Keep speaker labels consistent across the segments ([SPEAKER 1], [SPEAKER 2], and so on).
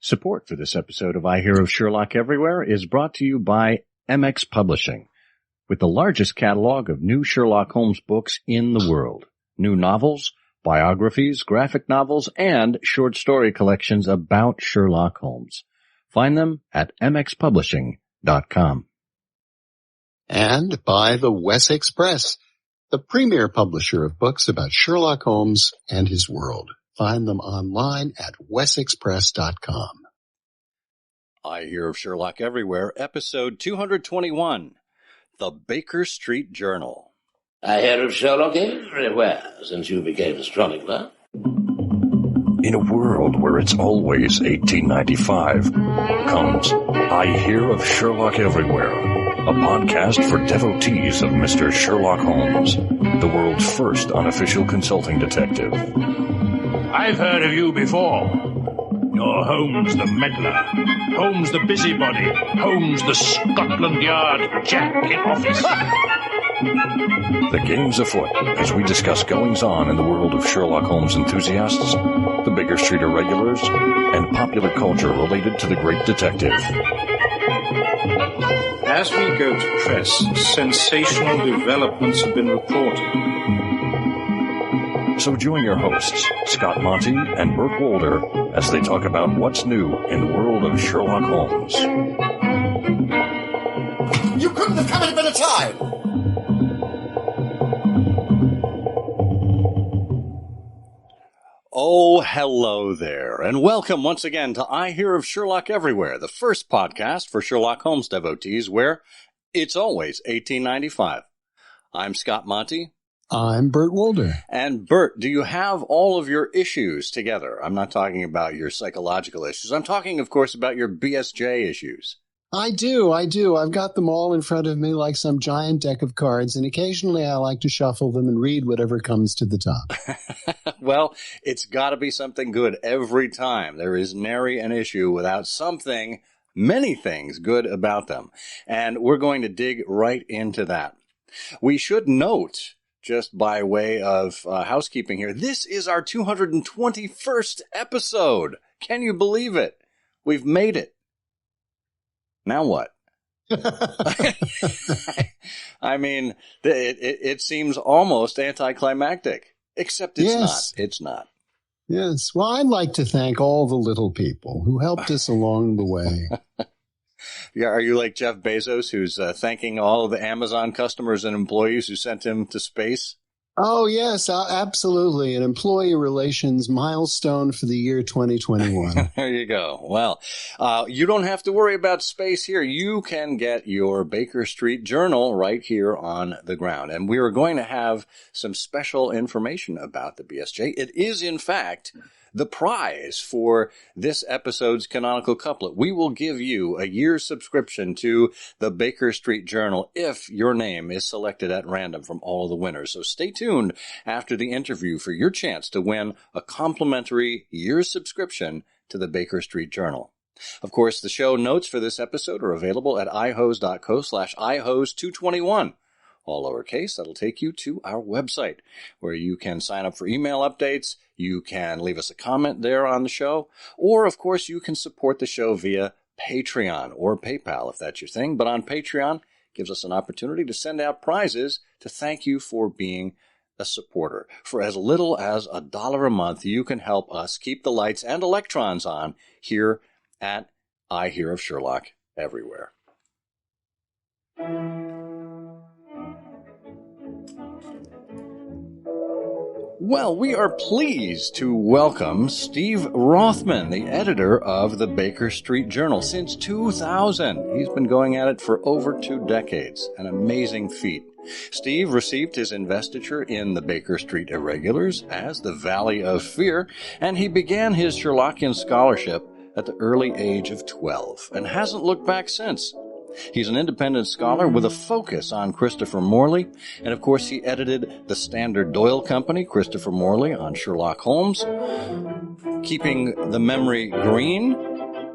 [SPEAKER 1] Support for this episode of I Hear of Sherlock Everywhere is brought to you by MX Publishing, with the largest catalog of new Sherlock Holmes books in the world. New novels, biographies, graphic novels, and short story collections about Sherlock Holmes. Find them at mxpublishing.com.
[SPEAKER 2] And by the Wessex Press, the premier publisher of books about Sherlock Holmes and his world. Find them online at wessexpress.com.
[SPEAKER 1] I Hear of Sherlock Everywhere, episode 221, The Baker Street Journal.
[SPEAKER 3] I hear of Sherlock everywhere since you became a chronicler.
[SPEAKER 4] In a world where it's always 1895, comes I Hear of Sherlock Everywhere, a podcast for devotees of Mr. Sherlock Holmes, the world's first unofficial consulting detective.
[SPEAKER 5] I've heard of you before. You're Holmes the meddler, Holmes the busybody, Holmes the Scotland Yard Jack in office.
[SPEAKER 4] The game's afoot as we discuss goings-on in the world of Sherlock Holmes enthusiasts, the Baker Street irregulars, and popular culture related to the great detective.
[SPEAKER 6] As we go to press, sensational developments have been reported.
[SPEAKER 4] So join your hosts, Scott Monty and Burt Wolder, as they talk about what's new in the world of Sherlock Holmes.
[SPEAKER 2] You couldn't have come at a better time!
[SPEAKER 1] Oh, hello there, and welcome once again to I Hear of Sherlock Everywhere, the first podcast for Sherlock Holmes devotees where it's always 1895. I'm Scott Monty.
[SPEAKER 2] I'm Burt Wolder.
[SPEAKER 1] And Burt, do you have all of your issues together? I'm not talking about your psychological issues. I'm talking, of course, about your BSJ issues.
[SPEAKER 2] I do. I've got them all in front of me like some giant deck of cards, and occasionally I like to shuffle them and read whatever comes to the top.
[SPEAKER 1] Well, it's got to be something good every time. There is nary an issue without something, many things good about them. And we're going to dig right into that. We should note, just by way of housekeeping here, this is our 221st episode. Can you believe it? We've made it. Now what? I mean, it seems almost anticlimactic, except it's not. It's not.
[SPEAKER 2] Yes. Well, I'd like to thank all the little people who helped us along the way.
[SPEAKER 1] Yeah, are you like Jeff Bezos, who's thanking all of the Amazon customers and employees who sent him to space?
[SPEAKER 2] Oh, yes, absolutely. An employee relations milestone for the year 2021.
[SPEAKER 1] There you go. Well, you don't have to worry about space here. You can get your Baker Street Journal right here on the ground. And we are going to have some special information about the BSJ. It is, in fact, the prize for this episode's Canonical Couplet. We will give you a year's subscription to the Baker Street Journal if your name is selected at random from all of the winners. So stay tuned after the interview for your chance to win a complimentary year's subscription to the Baker Street Journal. Of course, the show notes for this episode are available at ihose.co/ihose221. All lowercase. That'll take you to our website where you can sign up for email updates. You can leave us a comment there on the show. Or, of course, you can support the show via Patreon or PayPal if that's your thing. But on Patreon, it gives us an opportunity to send out prizes to thank you for being a supporter. For as little as $1 a month, you can help us keep the lights and electrons on here at I Hear of Sherlock Everywhere. Well, we are pleased to welcome Steve Rothman, the editor of the Baker Street Journal. Since 2000, he's been going at it for over 2 decades. An amazing feat. Steve received his investiture in the Baker Street Irregulars as the Valley of Fear, and he began his Sherlockian scholarship at the early age of 12, and hasn't looked back since. He's an independent scholar with a focus on Christopher Morley, and of course he edited the Standard Doyle Company, Christopher Morley, on Sherlock Holmes, keeping the memory green,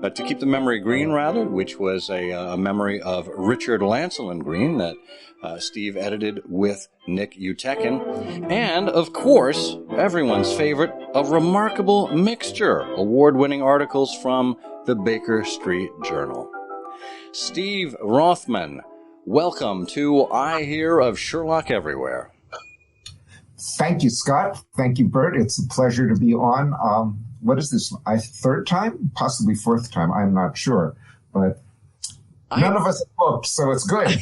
[SPEAKER 1] To Keep the Memory Green, rather, which was a memory of Richard Lancelin Green that Steve edited with Nick Utekin. And, of course, everyone's favorite, A Remarkable Mixture, award-winning articles from the Baker Street Journal. Steve Rothman, welcome to I Hear of Sherlock Everywhere.
[SPEAKER 7] Thank you, Scott. Thank you, Bert. It's a pleasure to be on. What is this? Third time? Possibly fourth time. I'm not sure. But none of us booked, so it's good.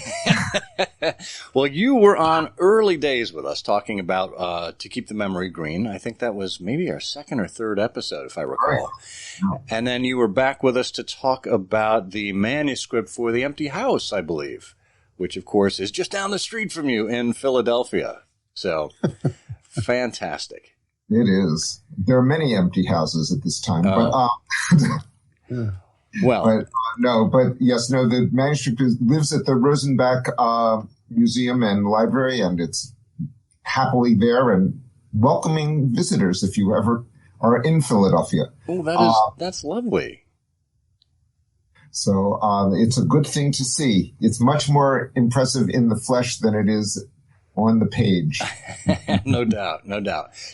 [SPEAKER 1] Well, you were on early days with us talking about To Keep the Memory Green. I think that was maybe our second or third episode, if I recall. Right. And then you were back with us to talk about the manuscript for The Empty House, I believe, which, of course, is just down the street from you in Philadelphia. So, fantastic.
[SPEAKER 7] It is. There are many empty houses at this time. But the manuscript lives at the Rosenbach Museum and Library, and it's happily there and welcoming visitors if you ever are in Philadelphia.
[SPEAKER 1] Oh, that's lovely.
[SPEAKER 7] So it's a good thing to see. It's much more impressive in the flesh than it is on the page.
[SPEAKER 1] No doubt.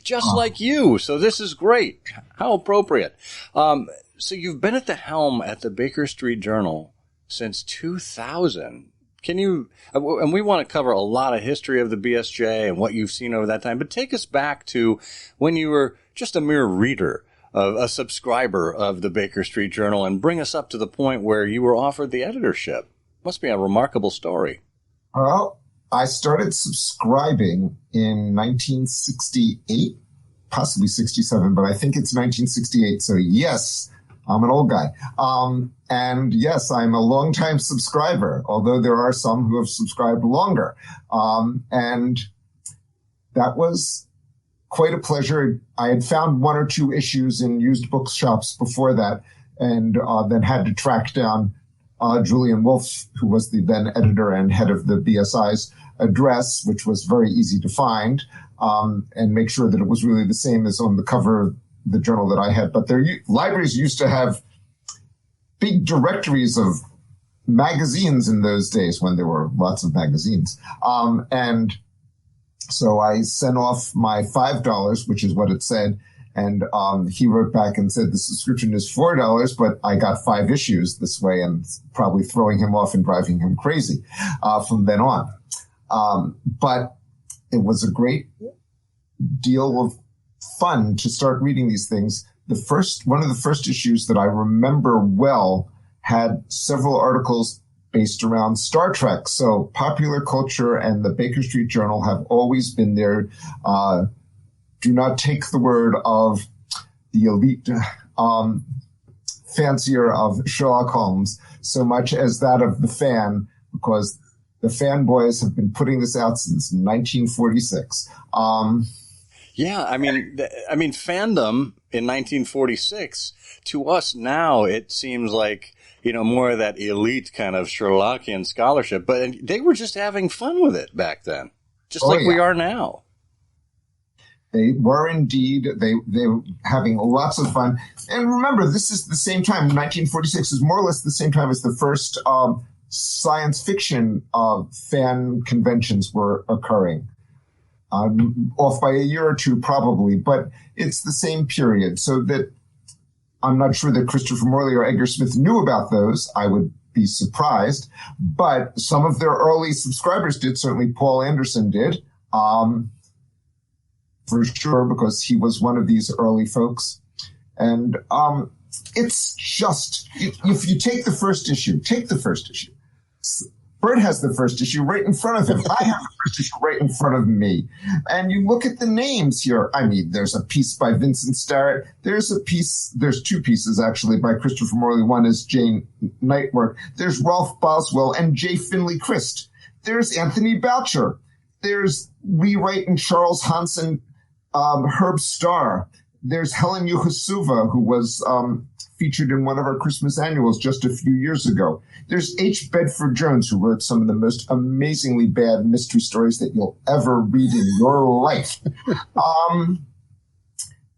[SPEAKER 1] Just like you. So this is great. How appropriate. So you've been at the helm at the Baker Street Journal since 2000. Can you, and we want to cover a lot of history of the BSJ and what you've seen over that time, but take us back to when you were just a mere reader, a subscriber of the Baker Street Journal, and bring us up to the point where you were offered the editorship. Must be a remarkable story.
[SPEAKER 7] Well, I started subscribing in 1968, possibly 67, but I think it's 1968. So yes, I'm an old guy. And yes, I'm a longtime subscriber, although there are some who have subscribed longer. And that was quite a pleasure. I had found one or two issues in used bookshops before that, and then had to track down Julian Wolfe, who was the then editor and head of the BSI's address, which was very easy to find, and make sure that it was really the same as on the cover of the journal that I had. But their libraries used to have big directories of magazines in those days when there were lots of magazines. And so I sent off my $5, which is what it said. And he wrote back and said the subscription is $4, but I got 5 issues this way, and probably throwing him off and driving him crazy from then on. But it was a great deal of fun to start reading these things. One of the first issues that I remember well had several articles based around Star Trek. So popular culture and the Baker Street Journal have always been there. Do not take the word of the elite fancier of Sherlock Holmes so much as that of the fan, because the fanboys have been putting this out since 1946.
[SPEAKER 1] Yeah, I mean, fandom in 1946, to us now, it seems like, more of that elite kind of Sherlockian scholarship, but they were just having fun with it back then, just we are now.
[SPEAKER 7] They were indeed. They were having lots of fun. And remember, this is the same time, 1946 is more or less the same time as the first science fiction fan conventions were occurring. Off by a year or two, probably, but it's the same period. So that I'm not sure that Christopher Morley or Edgar Smith knew about those. I would be surprised. But some of their early subscribers did. Certainly Paul Anderson did. For sure, because he was one of these early folks. And it's just, if you take the first issue. Bert has the first issue right in front of him. I have the first issue right in front of me. And you look at the names here. I mean, there's a piece by Vincent Starrett. There's 2 pieces, actually, by Christopher Morley. One is Jane Nightwork. There's Rolf Boswell and J. Finley Christ. There's Anthony Boucher. There's Lee Wright and Charles Hansen, Herb Starr. There's Helen Yuhasuva, who was featured in one of our Christmas annuals just a few years ago. There's H. Bedford Jones, who wrote some of the most amazingly bad mystery stories that you'll ever read in your life.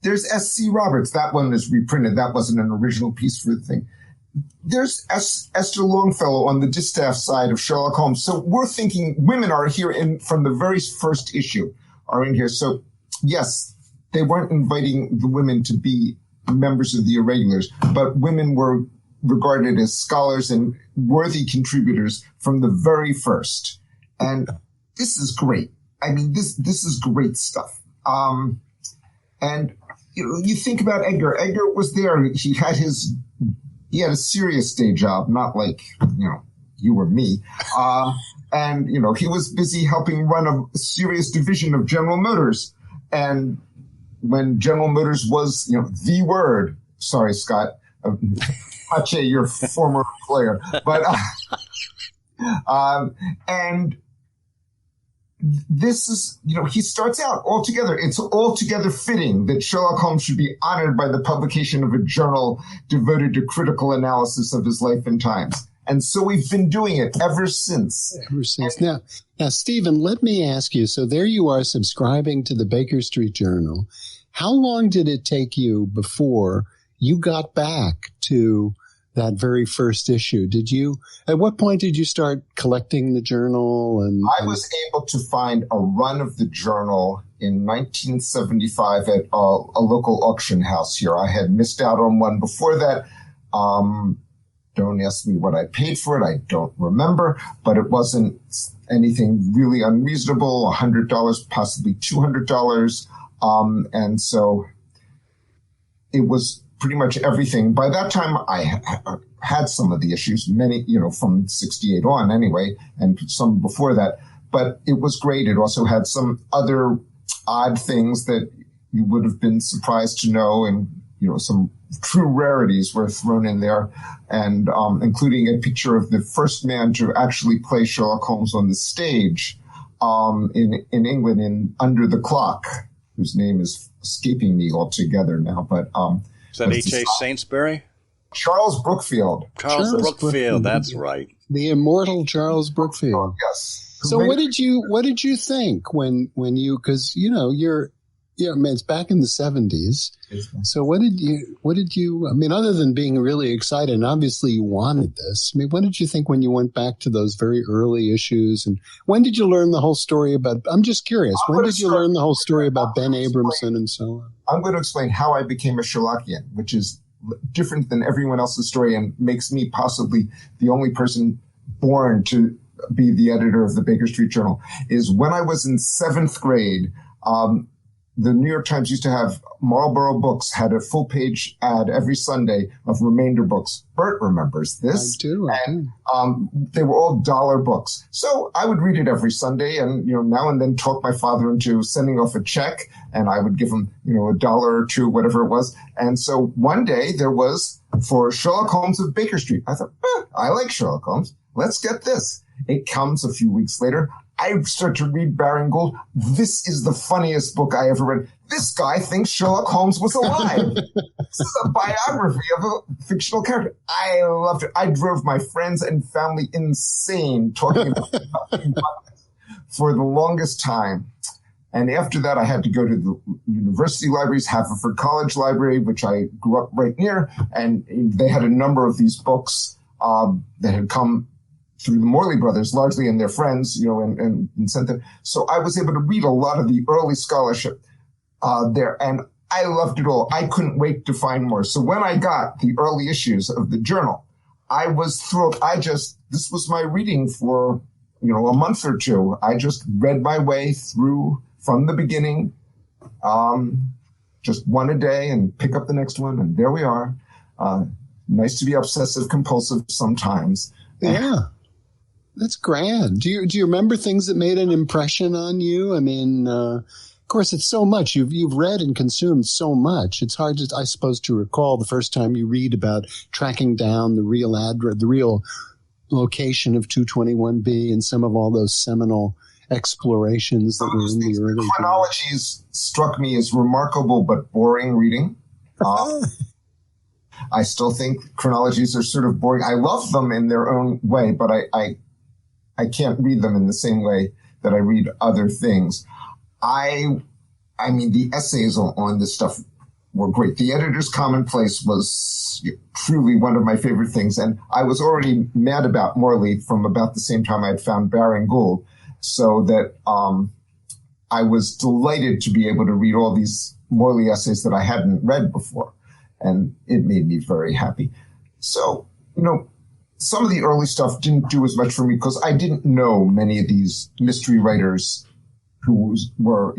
[SPEAKER 7] There's S.C. Roberts. That one is reprinted. That wasn't an original piece for the thing. there's Esther Longfellow on the distaff side of Sherlock Holmes. So we're thinking women are here from the very first issue are in here. So yes, they weren't inviting the women to be members of the irregulars, but women were regarded as scholars and worthy contributors from the very first. And this is great. I mean, this is great stuff. And you think about Edgar. Edgar was there. He had a serious day job, not like, you or me. And, he was busy helping run a serious division of General Motors. And when General Motors was, the word, sorry, Scott, Pache, your former player, but, and this is, he starts out altogether. It's altogether fitting that Sherlock Holmes should be honored by the publication of a journal devoted to critical analysis of his life and times. And so we've been doing it ever since.
[SPEAKER 2] Now, Stephen, let me ask you. So there you are subscribing to the Baker Street Journal. How long did it take you before you got back to that very first issue? At what point did you start collecting the journal?
[SPEAKER 7] I was able to find a run of the journal in 1975 at a local auction house here. I had missed out on one before that. Don't ask me what I paid for it. I don't remember, but it wasn't anything really unreasonable, $100, possibly $200. And so it was pretty much everything. By that time, I had some of the issues, many, from 68 on anyway, and some before that. But it was great. It also had some other odd things that you would have been surprised to know, and, some true rarities were thrown in there, and including a picture of the first man to actually play Sherlock Holmes on the stage in England in Under the Clock, whose name is escaping me altogether now, but
[SPEAKER 1] is that H.A. Saintsbury?
[SPEAKER 7] Charles Brookfield.
[SPEAKER 1] Charles Brookfield, that's right.
[SPEAKER 2] The immortal Charles Brookfield.
[SPEAKER 7] Yes.
[SPEAKER 2] So what did you think when you, because it's back in the 70s. So what did you, other than being really excited, and obviously you wanted this, what did you think when you went back to those very early issues? And when did you learn the whole story I'm just curious, when did you learn the whole story about Ben Abramson and so on?
[SPEAKER 7] I'm going to explain how I became a Sherlockian, which is different than everyone else's story and makes me possibly the only person born to be the editor of the Baker Street Journal. Is when I was in 7th grade, the New York Times used to have Marlboro Books had a full-page ad every Sunday of remainder books. Bert remembers this.
[SPEAKER 2] I do.
[SPEAKER 7] And they were all dollar books. So I would read it every Sunday and, now and then talk my father into sending off a check, and I would give him, $1 or $2, whatever it was. And so one day there was for Sherlock Holmes of Baker Street. I thought, I like Sherlock Holmes. Let's get this. It comes a few weeks later. I start to read Baring Gould. This is the funniest book I ever read. This guy thinks Sherlock Holmes was alive. This is a biography of a fictional character. I loved it. I drove my friends and family insane talking about it for the longest time. And after that, I had to go to the university libraries, Haverford College Library, which I grew up right near. And they had a number of these books that had come through the Morley brothers, largely, and their friends, and sent them. So I was able to read a lot of the early scholarship there, and I loved it all. I couldn't wait to find more. So when I got the early issues of the journal, I was thrilled. This was my reading for, a month or two. I just read my way through from the beginning, just one a day and pick up the next one. And there we are. Nice to be obsessive compulsive sometimes.
[SPEAKER 2] Yeah. That's grand. Do you remember things that made an impression on you? Of course, it's so much. You've read and consumed so much. It's hard to, I suppose, to recall the first time you read about tracking down the real address, the real location of 221B, and some of all those seminal explorations that were in the early
[SPEAKER 7] chronologies struck me as remarkable but boring reading. I still think chronologies are sort of boring. I love them in their own way, but I can't read them in the same way that I read other things. The essays on this stuff were great. The Editor's Commonplace was truly one of my favorite things. And I was already mad about Morley from about the same time I'd found Baring Gould. So that I was delighted to be able to read all these Morley essays that I hadn't read before. And it made me very happy. So, some of the early stuff didn't do as much for me because I didn't know many of these mystery writers who were,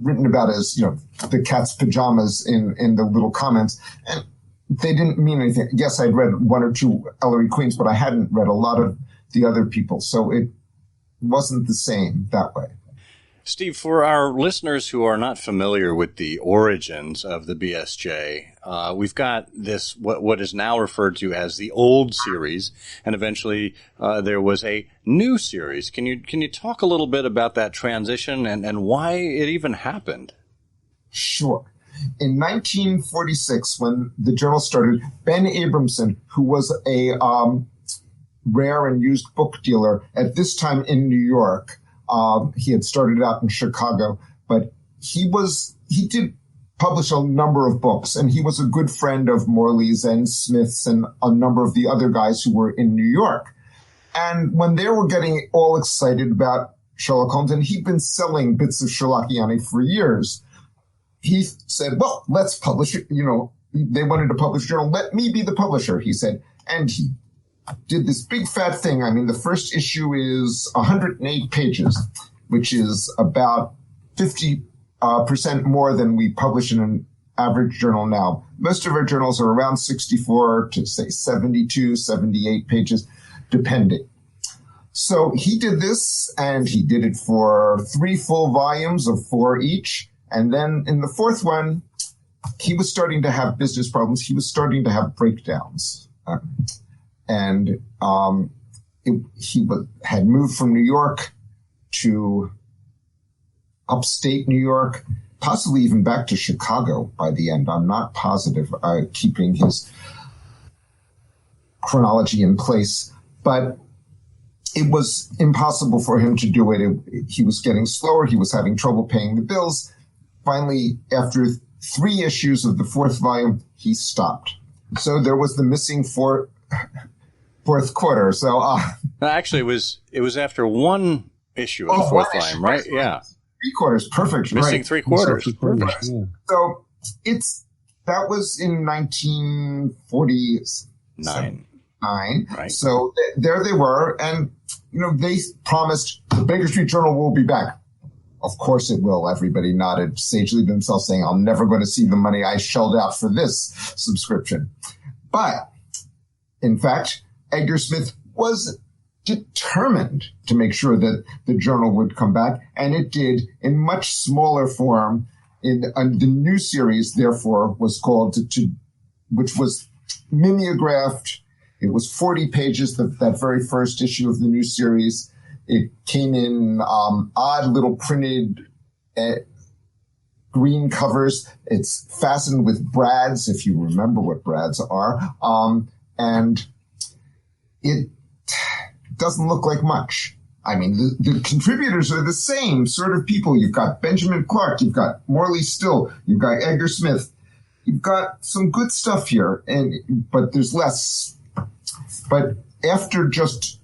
[SPEAKER 7] written about as, the cat's pajamas in the little comments. And they didn't mean anything. Yes, I'd read one or two Ellery Queens, but I hadn't read a lot of the other people. So it wasn't the same that way.
[SPEAKER 1] Steve, for our listeners who are not familiar with the origins of the BSJ, we've got this, what is now referred to as the old series, and eventually there was a new series. Can you talk a little bit about that transition and why it even happened?
[SPEAKER 7] Sure. In 1946, when the journal started, Ben Abramson, who was a rare and used book dealer at this time in New York, he had started out in Chicago, but he did publish a number of books, and he was a good friend of Morley's and Smith's and a number of the other guys who were in New York. And when they were getting all excited about Sherlock Holmes, and he'd been selling bits of Sherlockian for years, he said, well, let's publish it. They wanted to publish a journal. Let me be the publisher, he said. And he did this big fat thing. I mean, the first issue is 108 pages, which is about 50% more than we publish in an average journal now. Most of our journals are around 64 to say 72, 78 pages, depending. So he did this, and he did it for 3 full volumes of 4 each. And then in the 4th one, he was starting to have business problems. He was starting to have breakdowns. And he had moved from New York to upstate New York, possibly even back to Chicago by the end. I'm not positive, keeping his chronology in place. But it was impossible for him to do it. He was getting slower. He was having trouble paying the bills. Finally, after 3 issues of the 4th volume, he stopped. So there was the missing fourth quarter. So
[SPEAKER 1] actually, it was after 1 issue of the 4th volume, right? Yeah,
[SPEAKER 7] 3 quarters, perfect.
[SPEAKER 1] Missing 3 quarters.
[SPEAKER 7] Perfect. So that was in 1949. Right. So there they were, and they promised the Baker Street Journal will be back. Of course it will. Everybody nodded sagely to themselves, saying, I'm never going to see the money I shelled out for this subscription. But, in fact, Edgar Smith was determined to make sure that the journal would come back, and it did in much smaller form. The new series, therefore, was called, which was mimeographed. It was 40 pages, that very first issue of the new series. It came in odd little printed green covers. It's fastened with brads, if you remember what brads are. And it doesn't look like much. I mean, the contributors are the same sort of people. You've got Benjamin Clark, you've got Morley Still, you've got Edgar Smith. You've got some good stuff here, but there's less. But after just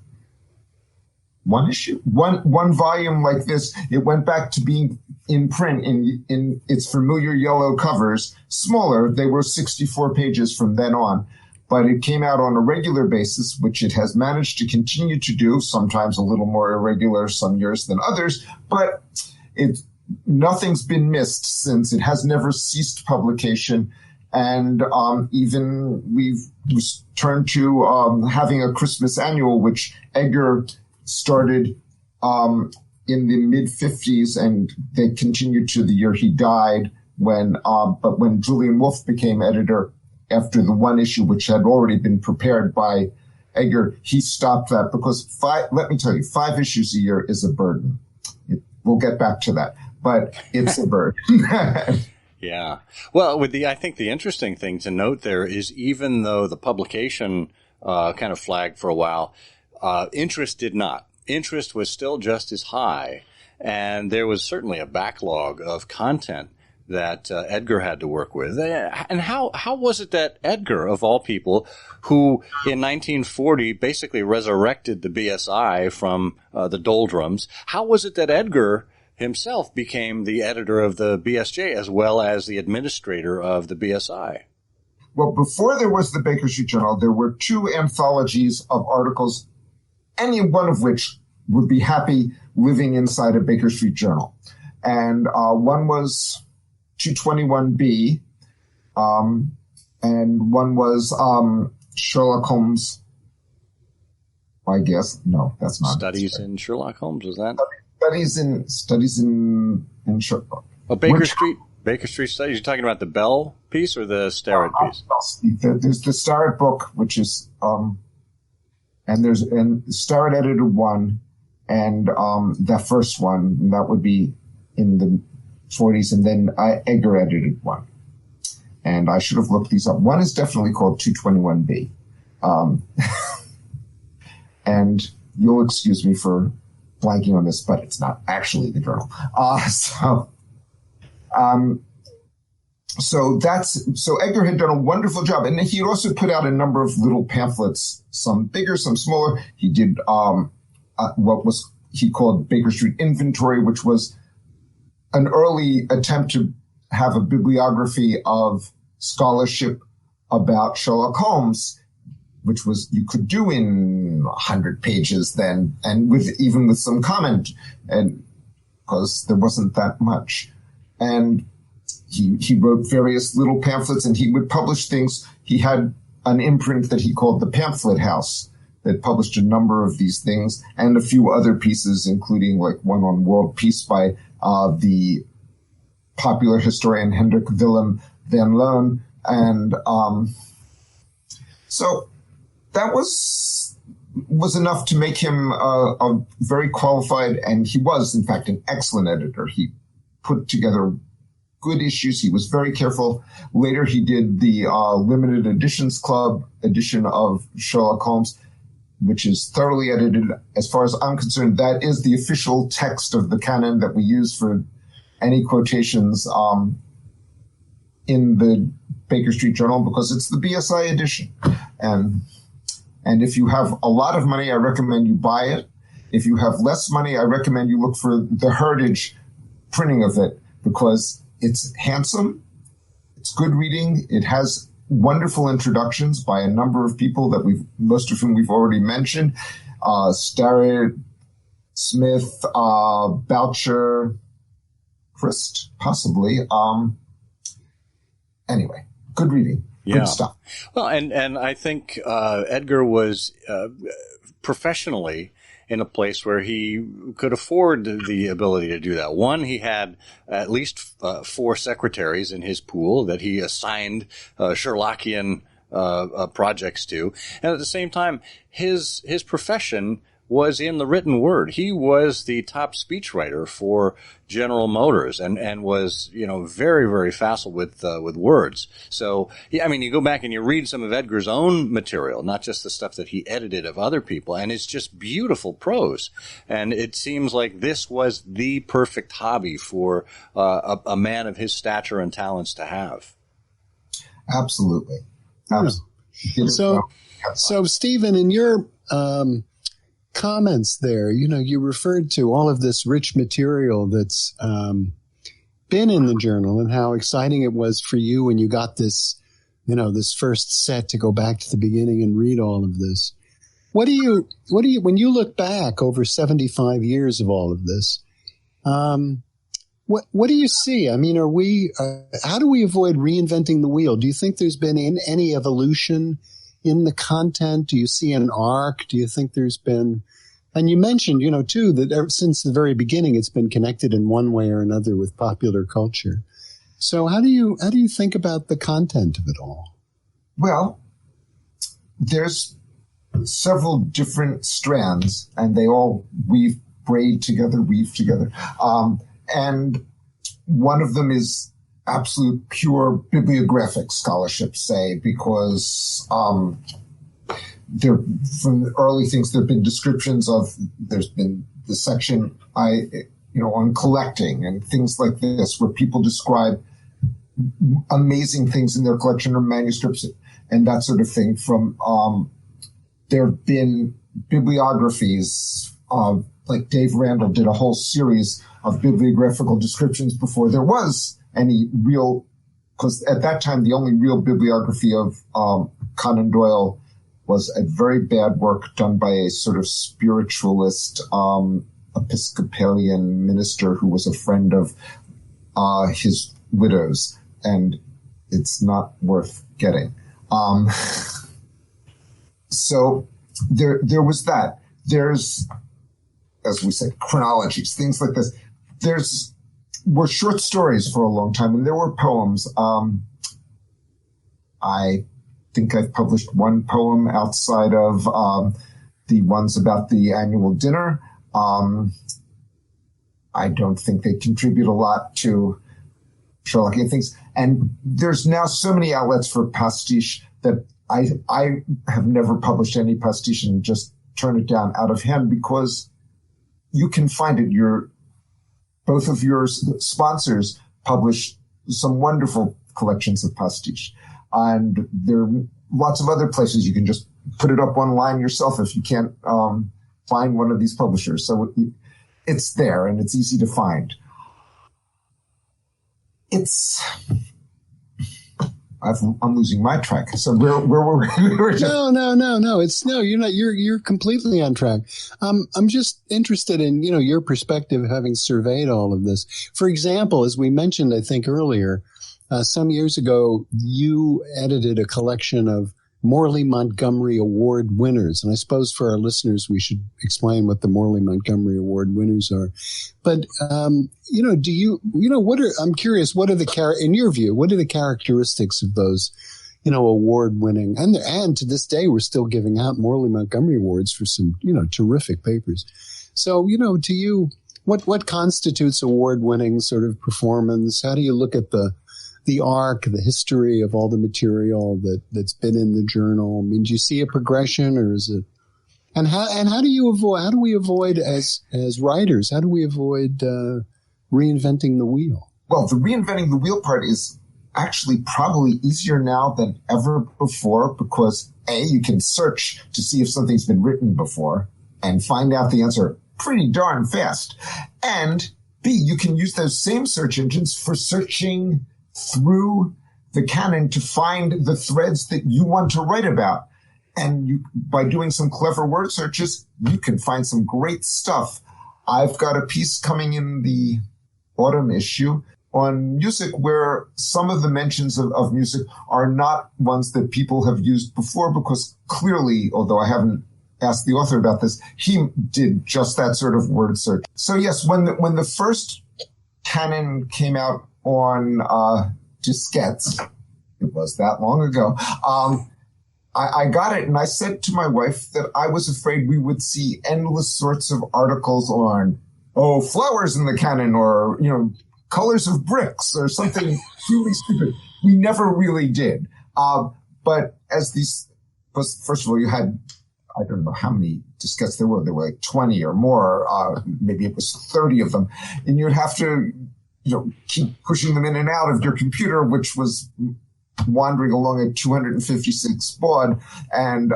[SPEAKER 7] one issue, one volume like this, it went back to being in print in its familiar yellow covers, smaller. They were 64 pages from then on, but it came out on a regular basis, which it has managed to continue to do, sometimes a little more irregular some years than others, but nothing's been missed since. It has never ceased publication. And even we've turned to having a Christmas annual, which Edgar started in the mid-50s, and they continued to the year he died. But when Julian Wolfe became editor after the 1 issue, which had already been prepared by Edgar, he stopped that because let me tell you, 5 issues a year is a burden. We'll get back to that, but it's a burden.
[SPEAKER 1] Yeah. Well, I think the interesting thing to note there is even though the publication kind of flagged for a while, interest did not. Interest was still just as high, and there was certainly a backlog of content that Edgar had to work with. And how was it that Edgar, of all people, who in 1940 basically resurrected the BSI from the doldrums, how was it that Edgar himself became the editor of the BSJ as well as the administrator of the BSI?
[SPEAKER 7] Well, before there was the Baker Street Journal, there were two anthologies of articles, any one of which would be happy living inside a Baker Street Journal. And one was 221B, and one was Sherlock Holmes, I guess. No, that's not.
[SPEAKER 1] Studies in Sherlock Holmes, was that?
[SPEAKER 7] Studies in Sherlock.
[SPEAKER 1] Oh, Baker Street Studies. You're talking about the Bell piece or the Starrett piece?
[SPEAKER 7] There's the Starrett book, which is and Starrett edited one, and the first one that would be in the 40s, and then Edgar edited one. And I should have looked these up. One is definitely called 221B, and you'll excuse me for blanking on this, but it's not actually the journal. So Edgar had done a wonderful job, and he also put out a number of little pamphlets, some bigger, some smaller. He did what he called Baker Street Inventory, which was an early attempt to have a bibliography of scholarship about Sherlock Holmes, which was you could do in 100 pages then, and even with some comment, and because there wasn't that much. And he wrote various little pamphlets, and he would publish things. He had an imprint that he called the Pamphlet House that published a number of these things and a few other pieces, including like one on world peace by the popular historian Hendrik Willem van Loon. And so that was enough to make him a very qualified, and he was, in fact, an excellent editor. He put together good issues. He was very careful. Later, he did the Limited Editions Club edition of Sherlock Holmes, which is thoroughly edited. As far as I'm concerned, that is the official text of the canon that we use for any quotations in the Baker Street Journal, because it's the BSI edition. And if you have a lot of money, I recommend you buy it. If you have less money, I recommend you look for the Heritage printing of it, because it's handsome, it's good reading, it has wonderful introductions by a number of people that most of whom we've already mentioned. Starrett, Smith, Boucher, Christ, possibly. Anyway, good reading.
[SPEAKER 1] Yeah.
[SPEAKER 7] Good stuff.
[SPEAKER 1] Well, and I think Edgar was professionally in a place where he could afford the ability to do that. One, he had at least 4 secretaries in his pool that he assigned Sherlockian projects to. And at the same time, his profession was in the written word. He was the top speechwriter for General Motors and was, very, very facile with words. So, I mean, you go back and you read some of Edgar's own material, not just the stuff that he edited of other people, and it's just beautiful prose. And it seems like this was the perfect hobby for a man of his stature and talents to have.
[SPEAKER 7] Absolutely.
[SPEAKER 2] So Stephen, in your comments there, you referred to all of this rich material that's been in the journal and how exciting it was for you when you got this, this first set to go back to the beginning and read all of this. What do you, when you look back over 75 years of all of this, what do you see? I mean, how do we avoid reinventing the wheel? Do you think there's been any evolution in the content? Do you see an arc? Do you think there's been, and you mentioned, too, that since the very beginning, it's been connected in one way or another with popular culture. So how do you think about the content of it all?
[SPEAKER 7] Well, there's several different strands, and they all weave together. And one of them is absolute pure bibliographic scholarship, say, because from the early things, there have been descriptions of, there's been the section on collecting and things like this, where people describe amazing things in their collection or manuscripts and that sort of thing. From there have been bibliographies of, like Dave Randall did a whole series of bibliographical descriptions before there was any real, because at that time the only real bibliography of Conan Doyle was a very bad work done by a sort of spiritualist Episcopalian minister who was a friend of his widow's, and it's not worth getting. So there was that. There's, as we said, chronologies, things like this. Were short stories for a long time, and there were poems. I think I've published one poem outside of the ones about the annual dinner. I don't think they contribute a lot to Sherlockian things. And there's now so many outlets for pastiche that I have never published any pastiche and just turn it down out of hand, because you can find it. Both of your sponsors publish some wonderful collections of pastiche. And there are lots of other places you can just put it up online yourself if you can't find one of these publishers. So it's there and it's easy to find. I'm losing my track. So where were we?
[SPEAKER 2] No. You're completely on track. I'm just interested in, your perspective, having surveyed all of this. For example, as we mentioned, I think earlier, some years ago, you edited a collection of Morley Montgomery Award winners. And I suppose for our listeners, we should explain what the Morley Montgomery Award winners are. But, I'm curious, in your view, what are the characteristics of those, award winning? And to this day, we're still giving out Morley Montgomery Awards for some, terrific papers. So, to you, what constitutes award winning sort of performance? How do you look at the arc, the history of all the material that's been in the journal? I mean, do you see a progression, or is it? And how do we avoid as writers? How do we avoid reinventing the wheel?
[SPEAKER 7] Well, the reinventing the wheel part is actually probably easier now than ever before, because A, you can search to see if something's been written before and find out the answer pretty darn fast. And B, you can use those same search engines for searching through the canon to find the threads that you want to write about. And by doing some clever word searches, you can find some great stuff. I've got a piece coming in the autumn issue on music where some of the mentions of music are not ones that people have used before, because clearly, although I haven't asked the author about this, he did just that sort of word search. So yes, when the first canon came out on diskettes, it was that long ago, I got it, and I said to my wife that I was afraid we would see endless sorts of articles on, flowers in the canon, or, colors of bricks, or something truly stupid. We never really did. But first of all, you had, I don't know how many diskettes there were. There were like 20 or more. Maybe it was 30 of them. And you'd have to, keep pushing them in and out of your computer, which was wandering along at 256 baud. And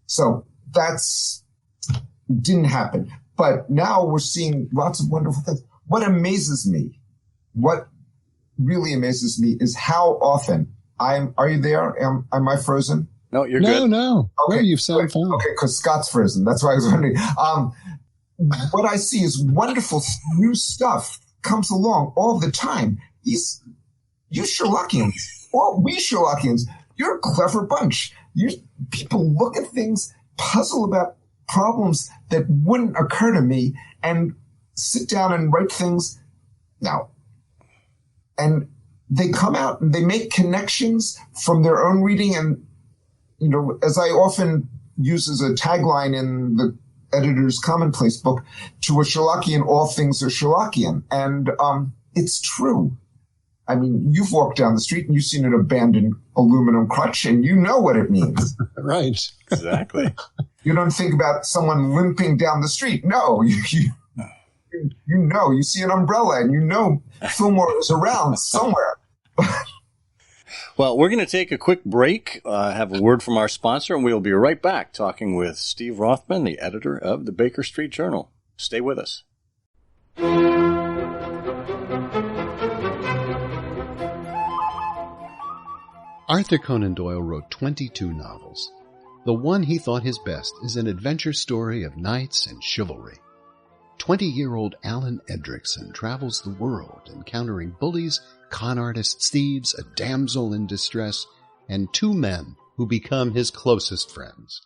[SPEAKER 7] so that's didn't happen. But now we're seeing lots of wonderful things. What really amazes me is how often are you there? Am I frozen?
[SPEAKER 1] No, you're good.
[SPEAKER 2] No.
[SPEAKER 7] Okay.
[SPEAKER 2] No, you sound fine.
[SPEAKER 7] Okay, because Scott's frozen. That's why I was wondering. What I see is wonderful new stuff comes along all the time. You Sherlockians, we Sherlockians, you're a clever bunch. People look at things, puzzle about problems that wouldn't occur to me, and sit down and write things now. And they come out and they make connections from their own reading. And, as I often use as a tagline in the Editor's Commonplace book, to a Sherlockian, all things are Sherlockian. And it's true. I mean, you've walked down the street and you've seen an abandoned aluminum crutch, and you know what it means.
[SPEAKER 2] Right.
[SPEAKER 1] Exactly.
[SPEAKER 7] You don't think about someone limping down the street. No, you see an umbrella, and Fillmore is around somewhere.
[SPEAKER 1] Well, we're going to take a quick break, have a word from our sponsor, and we'll be right back talking with Steve Rothman, the editor of the Baker Street Journal. Stay with us.
[SPEAKER 2] Arthur Conan Doyle wrote 22 novels. The one he thought his best is an adventure story of knights and chivalry. 20-year-old Alan Edrickson travels the world, encountering bullies, con artists, thieves, a damsel in distress, and two men who become his closest friends.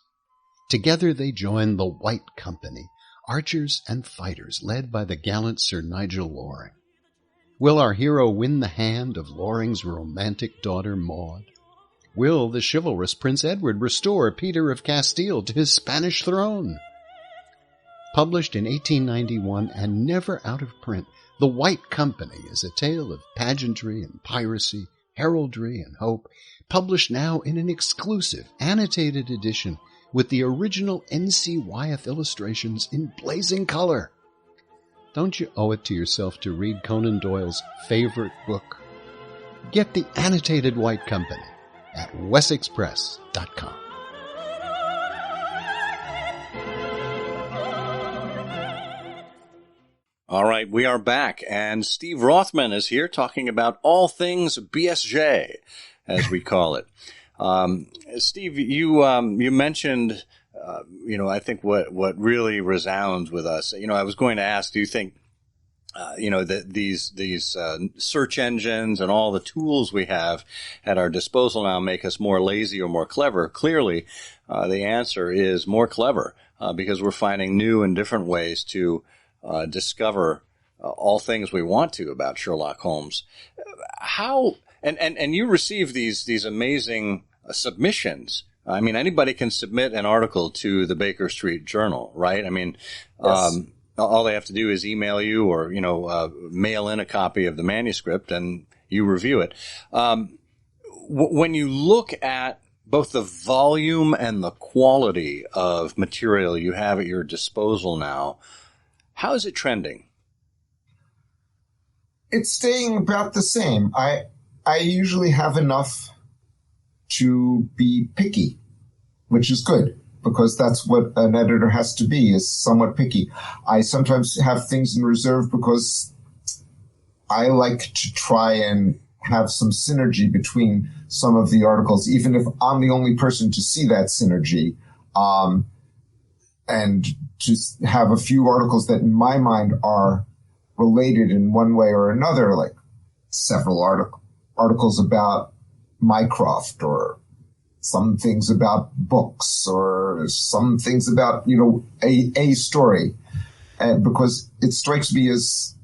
[SPEAKER 2] Together they join the White Company, archers and fighters led by the gallant Sir Nigel Loring. Will our hero win the hand of Loring's romantic daughter Maud? Will the chivalrous Prince Edward restore Peter of Castile to his Spanish throne? Published in 1891 and never out of print, The White Company is a tale of pageantry and piracy, heraldry and hope, published now in an exclusive, annotated edition with the original N.C. Wyeth illustrations in blazing color. Don't you owe it to yourself to read Conan Doyle's favorite book? Get the annotated White Company at wessexpress.com.
[SPEAKER 1] All right, we are back, and Steve Rothman is here talking about all things BSJ, as we call it. Steve, you mentioned, I think what really resounds with us. I was going to ask, do you think, that these search engines and all the tools we have at our disposal now make us more lazy or more clever? Clearly, the answer is more clever, because we're finding new and different ways to discover all things we want to about Sherlock Holmes. How and you receive these amazing submissions. I mean, anybody can submit an article to the Baker Street Journal, right? I mean, yes. All they have to do is email you or mail in a copy of the manuscript, and you review it. When you look at both the volume and the quality of material you have at your disposal now, how is it trending?
[SPEAKER 7] It's staying about the same. I usually have enough to be picky, which is good, because that's what an editor has to be, is somewhat picky. I sometimes have things in reserve because I like to try and have some synergy between some of the articles, even if I'm the only person to see that synergy. And just have a few articles that in my mind are related in one way or another, like several articles about Mycroft, or some things about books, or some things about, a story. And because it strikes me as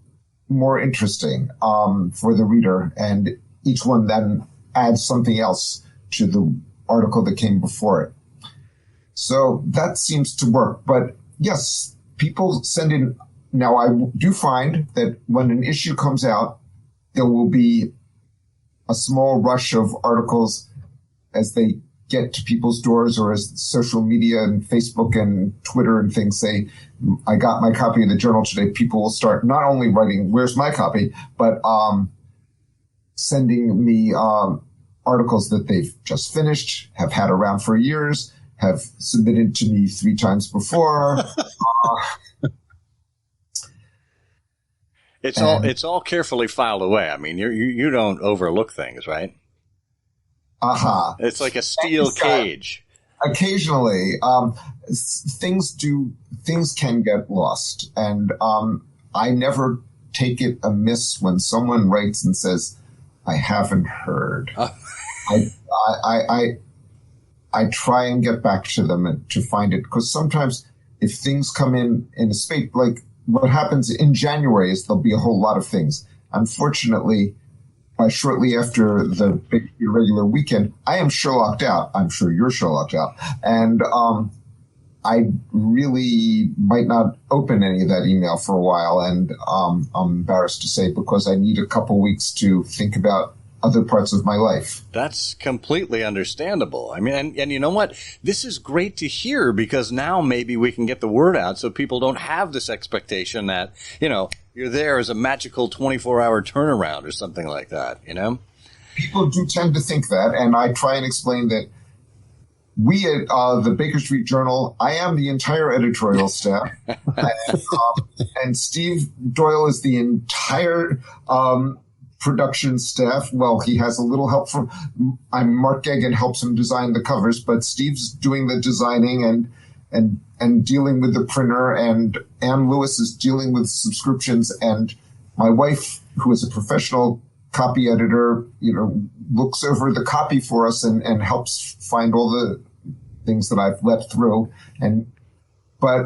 [SPEAKER 7] more interesting for the reader, and each one then adds something else to the article that came before it. So that seems to work. But yes, people send in. Now, I do find that when an issue comes out, there will be a small rush of articles as they get to people's doors, or as social media and Facebook and Twitter and things say, I got my copy of the journal today. People will start not only writing, where's my copy, but sending me articles that they've just finished, have had around for years, have submitted to me 3 times before.
[SPEAKER 1] It's all carefully filed away. I mean, you don't overlook things, right?
[SPEAKER 7] Aha.
[SPEAKER 1] It's like a steel cage.
[SPEAKER 7] Occasionally, things can get lost, and I never take it amiss when someone writes and says, "I haven't heard." I try and get back to them and to find it, because sometimes if things come in a space, like what happens in January is there'll be a whole lot of things. Unfortunately, shortly after the big irregular weekend, I am Sherlocked out. I'm sure you're Sherlocked out. And I really might not open any of that email for a while. And I'm embarrassed to say, because I need a couple weeks to think about other parts of my life.
[SPEAKER 1] That's completely understandable. I mean, and you know what? This is great to hear, because now maybe we can get the word out so people don't have this expectation that, you're there as a magical 24-hour turnaround or something like that,
[SPEAKER 7] People do tend to think that, and I try and explain that we at the Baker Street Journal, I am the entire editorial staff, and Steve Doyle is the entire production staff. Well, he has a little help from Mark Gegan helps him design the covers, but Steve's doing the designing and dealing with the printer, and Ann Lewis is dealing with subscriptions, and my wife, who is a professional copy editor, looks over the copy for us and helps find all the things that I've let through. But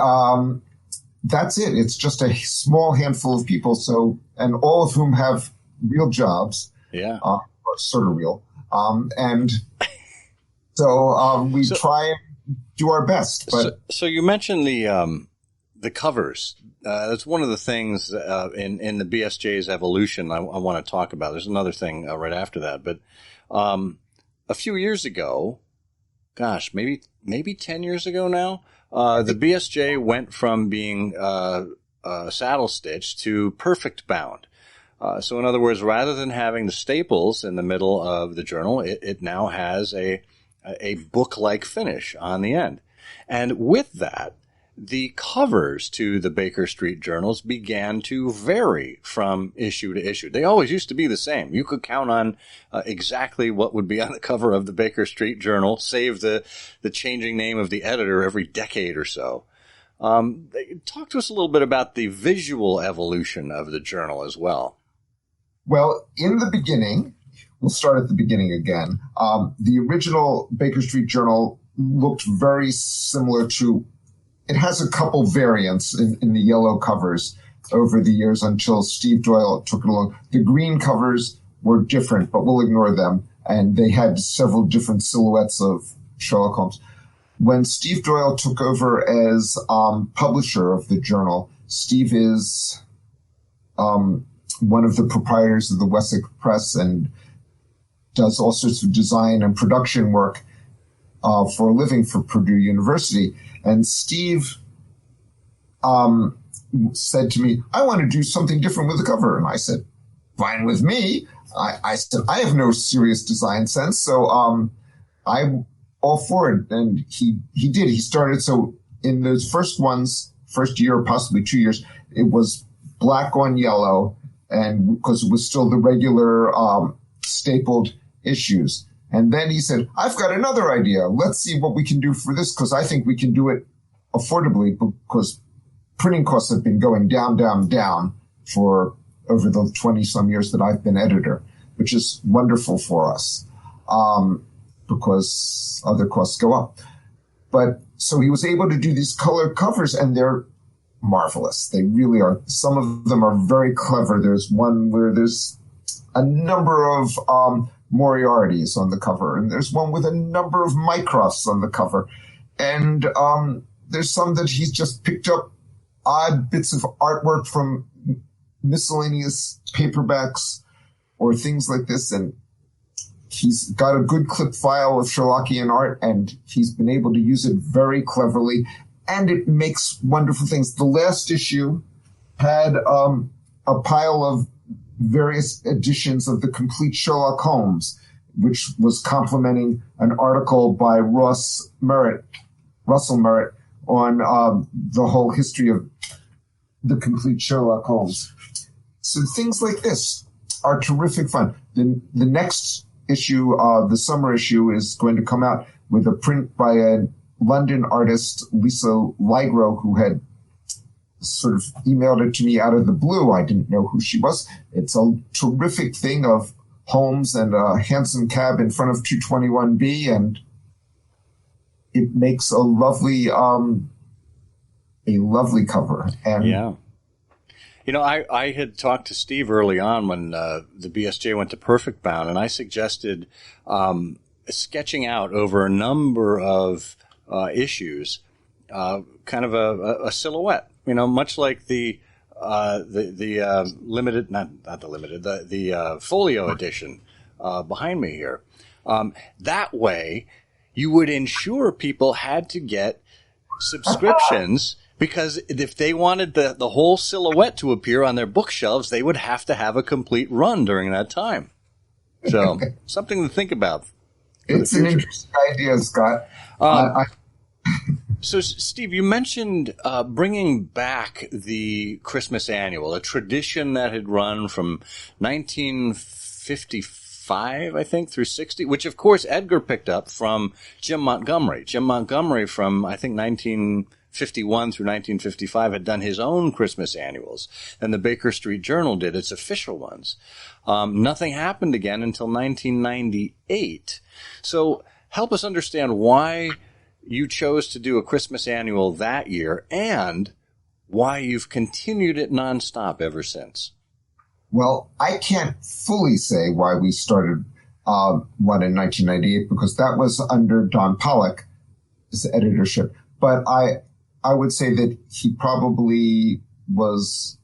[SPEAKER 7] that's it. It's just a small handful of people. So, and all of whom have real jobs.
[SPEAKER 1] Yeah.
[SPEAKER 7] Or sort of real. And so we try and do our best. But
[SPEAKER 1] so you mentioned the covers. That's one of the things in the BSJ's evolution I want to talk about. There's another thing right after that. But a few years ago, gosh, maybe 10 years ago now, the BSJ went from being saddle stitched to perfect bound. So in other words, rather than having the staples in the middle of the journal, it now has a book-like finish on the end. And with that, the covers to the Baker Street journals began to vary from issue to issue. They always used to be the same. You could count on exactly what would be on the cover of the Baker Street journal, save the changing name of the editor every decade or so. Talk to us a little bit about the visual evolution of the journal as well.
[SPEAKER 7] Well, in the beginning, we'll start at the beginning again. The original Baker Street journal looked very similar to, it has a couple variants in the yellow covers over the years until Steve Doyle took it along. The green covers were different, but we'll ignore them. And they had several different silhouettes of Sherlock Holmes. When Steve Doyle took over as publisher of the journal, Steve is one of the proprietors of the Wessex Press and does all sorts of design and production work for a living for Purdue University. And Steve said to me, I want to do something different with the cover. And I said, fine with me. I said, I have no serious design sense, so I'm all for it. And he did. He started, so in those first year, possibly 2 years, it was black on yellow, and because it was still the regular stapled issues. And then he said, I've got another idea. Let's see what we can do for this, because I think we can do it affordably, because printing costs have been going down, down, down for over the 20-some years that I've been editor, which is wonderful for us, because other costs go up. But so he was able to do these color covers, and they're marvelous. They really are. Some of them are very clever. There's one where there's a number of Moriartys on the cover, and there's one with a number of Mycrofts on the cover, and there's some that he's just picked up odd bits of artwork from miscellaneous paperbacks or things like this, and he's got a good clip file of Sherlockian art, and he's been able to use it very cleverly, and it makes wonderful things. The last issue had a pile of various editions of the complete Sherlock Holmes, which was complementing an article by Russell Merritt on the whole history of the complete Sherlock Holmes. So things like this are terrific fun. The next issue, the summer issue, is going to come out with a print by a London artist, Lisa Ligro, who had sort of emailed it to me out of the blue. I didn't know who she was. It's a terrific thing of Holmes and a hansom cab in front of 221B, and it makes a lovely cover. And
[SPEAKER 1] yeah. You know, I had talked to Steve early on when the BSJ went to Perfect Bound, and I suggested sketching out over a number of issues, kind of a silhouette. You know, much like the limited, not the limited, the folio edition behind me here. That way, you would ensure people had to get subscriptions, because if they wanted the whole silhouette to appear on their bookshelves, they would have to have a complete run during that time. So something to think about.
[SPEAKER 7] It's an interesting idea, Scott.
[SPEAKER 1] So, Steve, you mentioned bringing back the Christmas Annual, a tradition that had run from 1955, I think, through 60, which, of course, Edgar picked up from Jim Montgomery. Jim Montgomery from, I think, 1951 through 1955 had done his own Christmas annuals, and the Baker Street Journal did its official ones. Nothing happened again until 1998. So help us understand why you chose to do a Christmas annual that year and why you've continued it nonstop ever since.
[SPEAKER 7] Well, I can't fully say why we started one in 1998 because that was under Don Pollock's editorship. But I would say that he probably was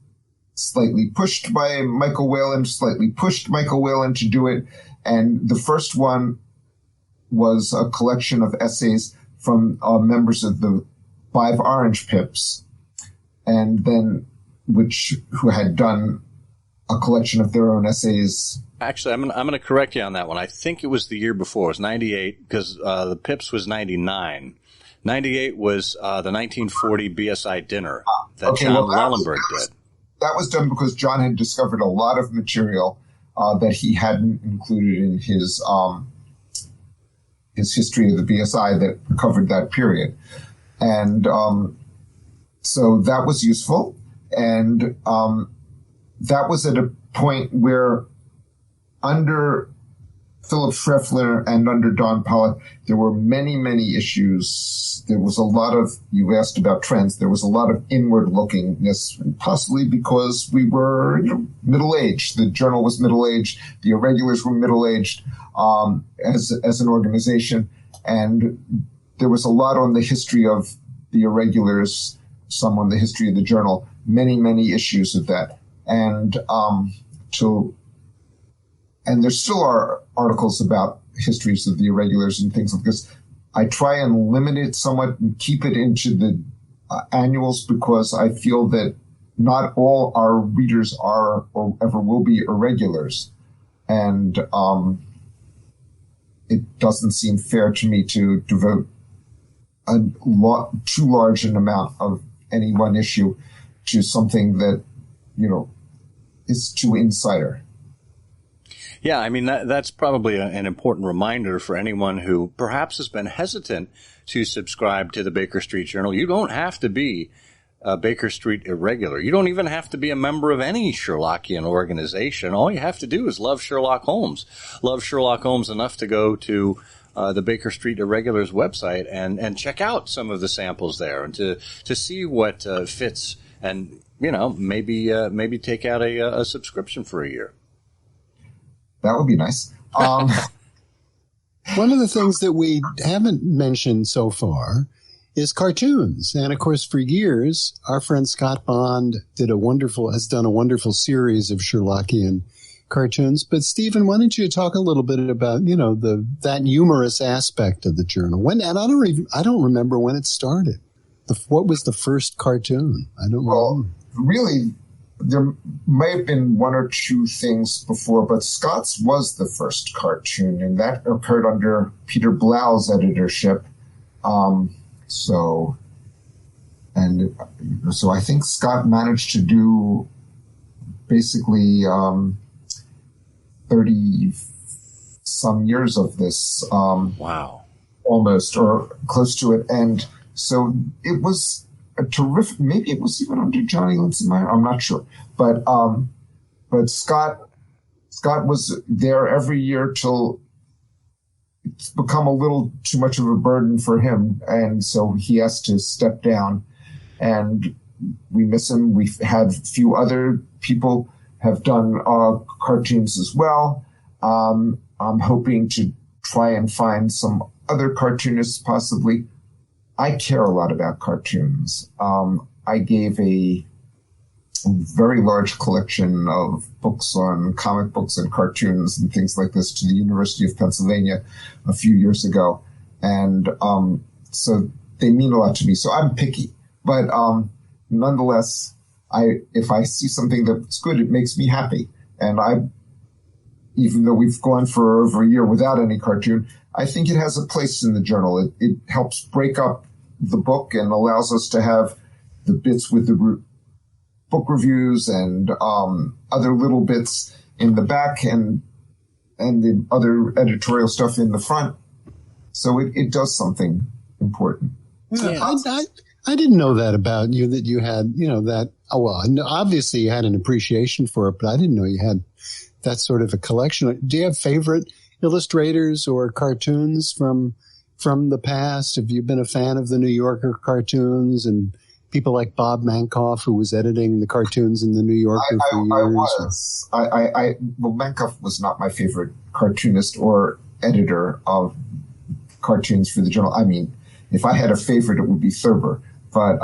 [SPEAKER 7] slightly pushed by Michael Whalen, to do it. And the first one was a collection of essays from members of the Five Orange Pips, and then who had done a collection of their own essays.
[SPEAKER 1] Actually, I'm going to correct you on that one. I think it was the year before. It was 98 because the Pips was 99. 98 was the 1940 BSI dinner that John Wellenberg did.
[SPEAKER 7] That was done because John had discovered a lot of material that he hadn't included in his history of the BSI that covered that period. And so that was useful. And that was at a point where under Philip Schreffler and under Don Pollock, there were many, many issues. There was a lot of, you asked about trends, there was a lot of inward lookingness, possibly because we were middle-aged. The journal was middle-aged. The Irregulars were middle-aged as an organization. And there was a lot on the history of the Irregulars, some on the history of the journal, many, many issues of that. And and there still are articles about histories of the Irregulars and things like this. I try and limit it somewhat and keep it into the annuals because I feel that not all our readers are or ever will be Irregulars. And it doesn't seem fair to me to devote too large an amount of any one issue to something that, is too insider.
[SPEAKER 1] Yeah, I mean, that's probably an important reminder for anyone who perhaps has been hesitant to subscribe to the Baker Street Journal. You don't have to be a Baker Street Irregular. You don't even have to be a member of any Sherlockian organization. All you have to do is love Sherlock Holmes. Love Sherlock Holmes enough to go to the Baker Street Irregulars website and check out some of the samples there and to see what fits and, maybe take out a subscription for a year.
[SPEAKER 7] That would be nice.
[SPEAKER 2] One of the things that we haven't mentioned so far is cartoons. And of course, for years, our friend Scott Bond has done a wonderful series of Sherlockian cartoons. But Stephen, why don't you talk a little bit about, that humorous aspect of the journal? And I don't remember when it started. What was the first cartoon? I don't know.
[SPEAKER 7] Really, there may have been one or two things before, but Scott's was the first cartoon, and that occurred under Peter Blau's editorship. So I think Scott managed to do basically 30 some years of this.
[SPEAKER 1] Wow. Almost,
[SPEAKER 7] or close to it. And so it was a terrific, maybe it was even under Johnny Linsenmeyer, I'm not sure. But Scott was there every year till it's become a little too much of a burden for him. And so he has to step down, and we miss him. We've had a few other people have done cartoons as well. I'm hoping to try and find some other cartoonists possibly. I care a lot about cartoons. I gave a very large collection of books on comic books and cartoons and things like this to the University of Pennsylvania a few years ago. And so they mean a lot to me. So I'm picky. But nonetheless, if I see something that's good, it makes me happy. And even though we've gone for over a year without any cartoon, I think it has a place in the journal. It helps break up the book and allows us to have the bits with the book reviews and other little bits in the back and the other editorial stuff in the front. So it does something important.
[SPEAKER 2] Yeah, I didn't know that about you, that you had, that. Oh, well, obviously you had an appreciation for it, but I didn't know you had that sort of a collection. Do you have favorite illustrators or cartoons from the past? Have you been a fan of the New Yorker cartoons and people like Bob Mankoff, who was editing the cartoons in the New Yorker for years?
[SPEAKER 7] I was. Well, Mankoff was not my favorite cartoonist or editor of cartoons for the journal. I mean, if I had a favorite, it would be Thurber. But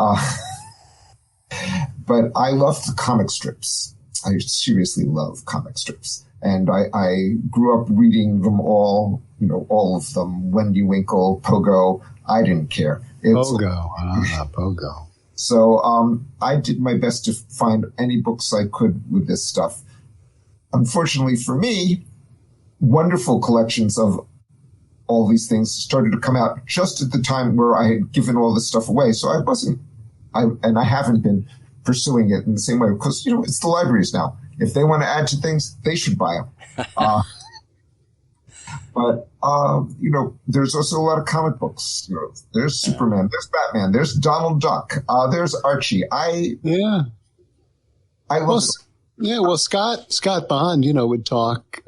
[SPEAKER 7] I love the comic strips. I seriously love comic strips. And I grew up reading them all, all of them. Wendy Winkle, Pogo. I didn't care.
[SPEAKER 2] Pogo.
[SPEAKER 7] So I did my best to find any books I could with this stuff. Unfortunately for me, wonderful collections of all these things started to come out just at the time where I had given all this stuff away. So I haven't been pursuing it in the same way because, it's the libraries now. If they want to add to things, they should buy them. But there's also a lot of comic books. There's Superman, there's Batman, there's Donald Duck, there's Archie. I love it.
[SPEAKER 2] Yeah, well, Scott Bond, would talk.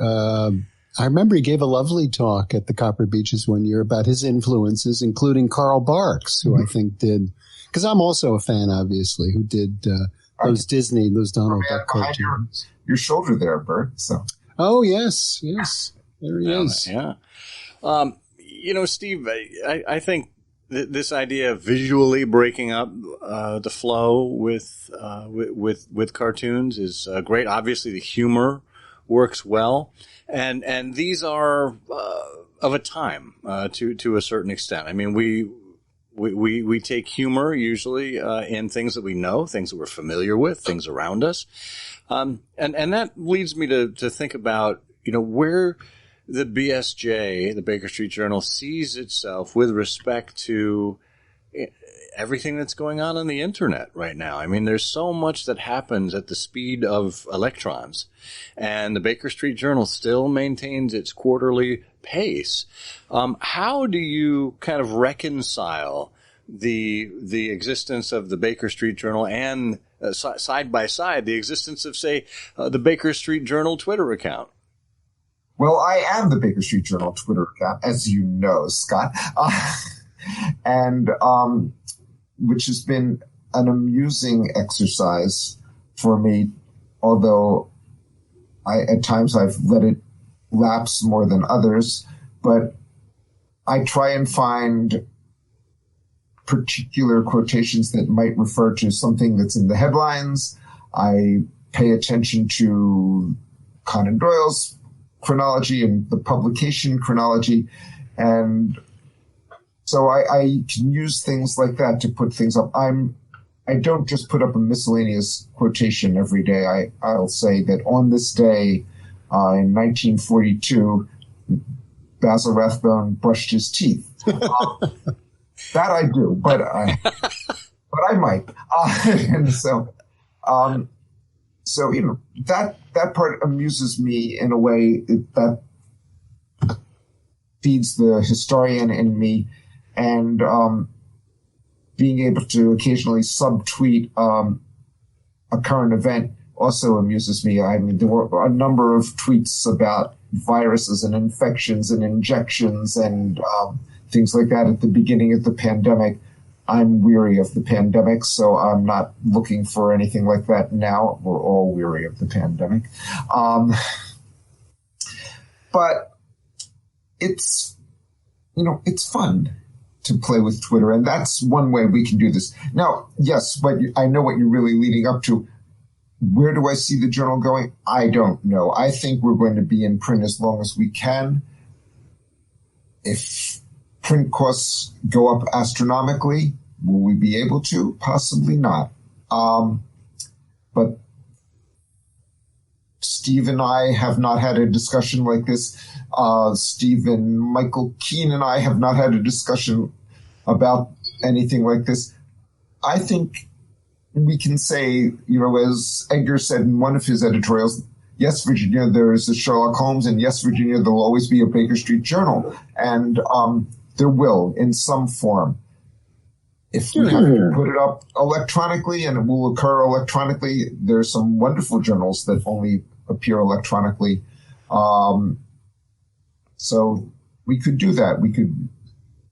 [SPEAKER 2] I remember he gave a lovely talk at the Copper Beeches one year about his influences, including Carl Barks, who I think did, because I'm also a fan, obviously, who did those Donald Duck cartoons.
[SPEAKER 7] Your shoulder there, Bert. So.
[SPEAKER 2] Oh, yes. There he is.
[SPEAKER 1] Yeah. Steve, I think this idea of visually breaking up the flow with cartoons is great. Obviously, the humor works well, and these are of a time to a certain extent. I mean, we take humor usually in things that we know, things that we're familiar with, things around us, and that leads me to think about where the BSJ, the Baker Street Journal, sees itself with respect to everything that's going on the internet right now. I mean, there's so much that happens at the speed of electrons, and the Baker Street Journal still maintains its quarterly pace. How do you kind of reconcile the existence of the Baker Street Journal and side by side the existence of, say, the Baker Street Journal Twitter account?
[SPEAKER 7] Well, I am the Baker Street Journal Twitter account, as you know, Scott, and which has been an amusing exercise for me, although at times I've let it lapse more than others. But I try and find particular quotations that might refer to something that's in the headlines. I pay attention to Conan Doyle's chronology and the publication chronology. And so I can use things like that to put things up. I don't just put up a miscellaneous quotation every day. I'll say that on this day, in 1942, Basil Rathbone brushed his teeth. That I do, but I might. And so that part amuses me in a way that feeds the historian in me, and being able to occasionally subtweet a current event also amuses me. I mean, there were a number of tweets about viruses and infections and injections and things like that at the beginning of the pandemic. I'm weary of the pandemic, so I'm not looking for anything like that now. We're all weary of the pandemic. But it's fun to play with Twitter, and that's one way we can do this. Now, yes, but I know what you're really leading up to. Where do I see the journal going? I don't know. I think we're going to be in print as long as we can. If print costs go up astronomically, will we be able to? Possibly not. But Steve and I have not had a discussion like this. Steve and Michael Keane and I have not had a discussion about anything like this. I think we can say, as Edgar said in one of his editorials, yes, Virginia, there is a Sherlock Holmes, and yes, Virginia, there will always be a Baker Street Journal. And there will, in some form. If we have to put it up electronically, and it will occur electronically, there's some wonderful journals that only appear electronically. So we could do that. We could